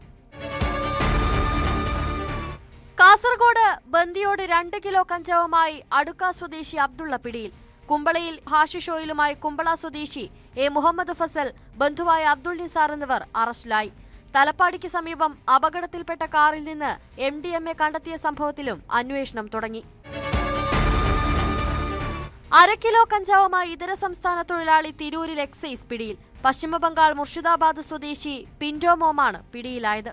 കാസർഗോഡ് ബന്ദിയോട് 2 കിലോ കഞ്ചാവുമായി അടുക്ക സ്വദേശി അബ്ദുള്ള പിടിയിൽ. കുമ്പളയിൽ ഹാഷിഷ് ഓയിലുമായി കുമ്പള സ്വദേശി A. മുഹമ്മദ് ഫസൽ, ബന്ധുവായ അബ്ദുൾ നിസാർ എന്നിവർ അറസ്റ്റിലായി. തലപ്പാടിക്ക് സമീപം അപകടത്തിൽപ്പെട്ട കാറിൽ നിന്ന് MDMA കണ്ടെത്തിയ സംഭവത്തിലും അന്വേഷണം തുടങ്ങി. 1/2 കിലോ കഞ്ചാവുമായി ഇതര സംസ്ഥാന തൊഴിലാളി തിരൂരിൽ എക്സൈസ് പിടിയിൽ. പശ്ചിമബംഗാൾ മുർഷിദാബാദ് സ്വദേശി പിന്റോ മോമാണ് പിടിയിലായത്.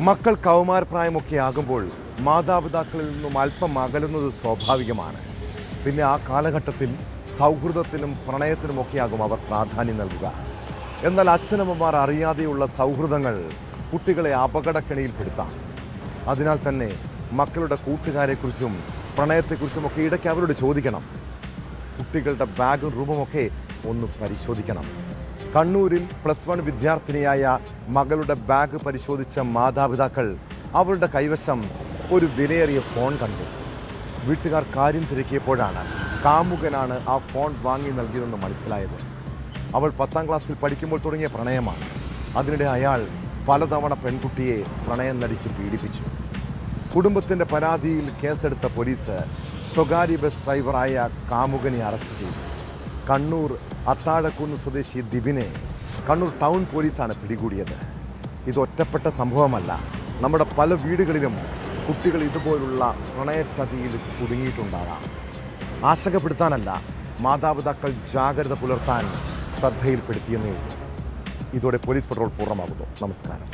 മക്കൾ കൗമാരപ്രായമൊക്കെ ആകുമ്പോൾ മാതാപിതാക്കളിൽ നിന്നും അല്പം അകലുന്നത് സ്വാഭാവികമാണ്. പിന്നെ ആ കാലഘട്ടത്തിൽ സൗഹൃദത്തിനും പ്രണയത്തിനുമൊക്കെയാകും അവർ പ്രാധാന്യം നൽകുക. എന്നാൽ അച്ഛനമ്മമാർ അറിയാതെയുള്ള സൗഹൃദങ്ങൾ കുട്ടികളെ അപകടക്കെണിയിൽപ്പെടുത്താം. അതിനാൽ തന്നെ മക്കളുടെ കൂട്ടുകാരെക്കുറിച്ചും പ്രണയത്തെക്കുറിച്ചുമൊക്കെ ഇടയ്ക്ക് അവരോട് ചോദിക്കണം. കുട്ടികളുടെ ബാഗും റൂമുമൊക്കെ ഒന്ന് പരിശോധിക്കണം. കണ്ണൂരിൽ +1 വിദ്യാർത്ഥിനിയായ മകളുടെ ബാഗ് പരിശോധിച്ച മാതാപിതാക്കൾ അവളുടെ കൈവശം ഒരു വിലയേറിയ ഫോൺ കണ്ടു. വീട്ടുകാർ കാര്യം തിരക്കിയപ്പോഴാണ് കാമുകനാണ് ആ ഫോൺ വാങ്ങി നൽകിയതെന്ന് മനസ്സിലായത്. അവൾ 10ാം ക്ലാസ്സിൽ പഠിക്കുമ്പോൾ തുടങ്ങിയ പ്രണയമാണ്. അതിനിടെ അയാൾ പലതവണ പെൺകുട്ടിയെ പ്രണയം നടിച്ച് പീഡിപ്പിച്ചു. കുടുംബത്തിൻ്റെ പരാതിയിൽ കേസെടുത്ത പോലീസ് സ്വകാര്യ ബസ് ഡ്രൈവറായ കാമുകനെ അറസ്റ്റ് ചെയ്തു. കണ്ണൂർ അത്താഴക്കുന്ന് സ്വദേശി ദിബിനെ കണ്ണൂർ ടൗൺ പോലീസാണ് പിടികൂടിയത്. ഇത് ഒറ്റപ്പെട്ട സംഭവമല്ല. നമ്മുടെ പല വീടുകളിലും കുട്ടികൾ ഇതുപോലുള്ള പ്രണയച്ചതിയിൽ കുടുങ്ങിയിട്ടുണ്ടാകാം. ആശങ്കപ്പെടുത്താനല്ല, മാതാപിതാക്കൾ ജാഗ്രത പുലർത്താൻ ശ്രദ്ധയിൽപ്പെടുത്തിയെന്നേ ഉള്ളൂ. ഇതോടെ പോലീസ് പട്രോൾ പൂർണ്ണമാകുന്നു. നമസ്കാരം.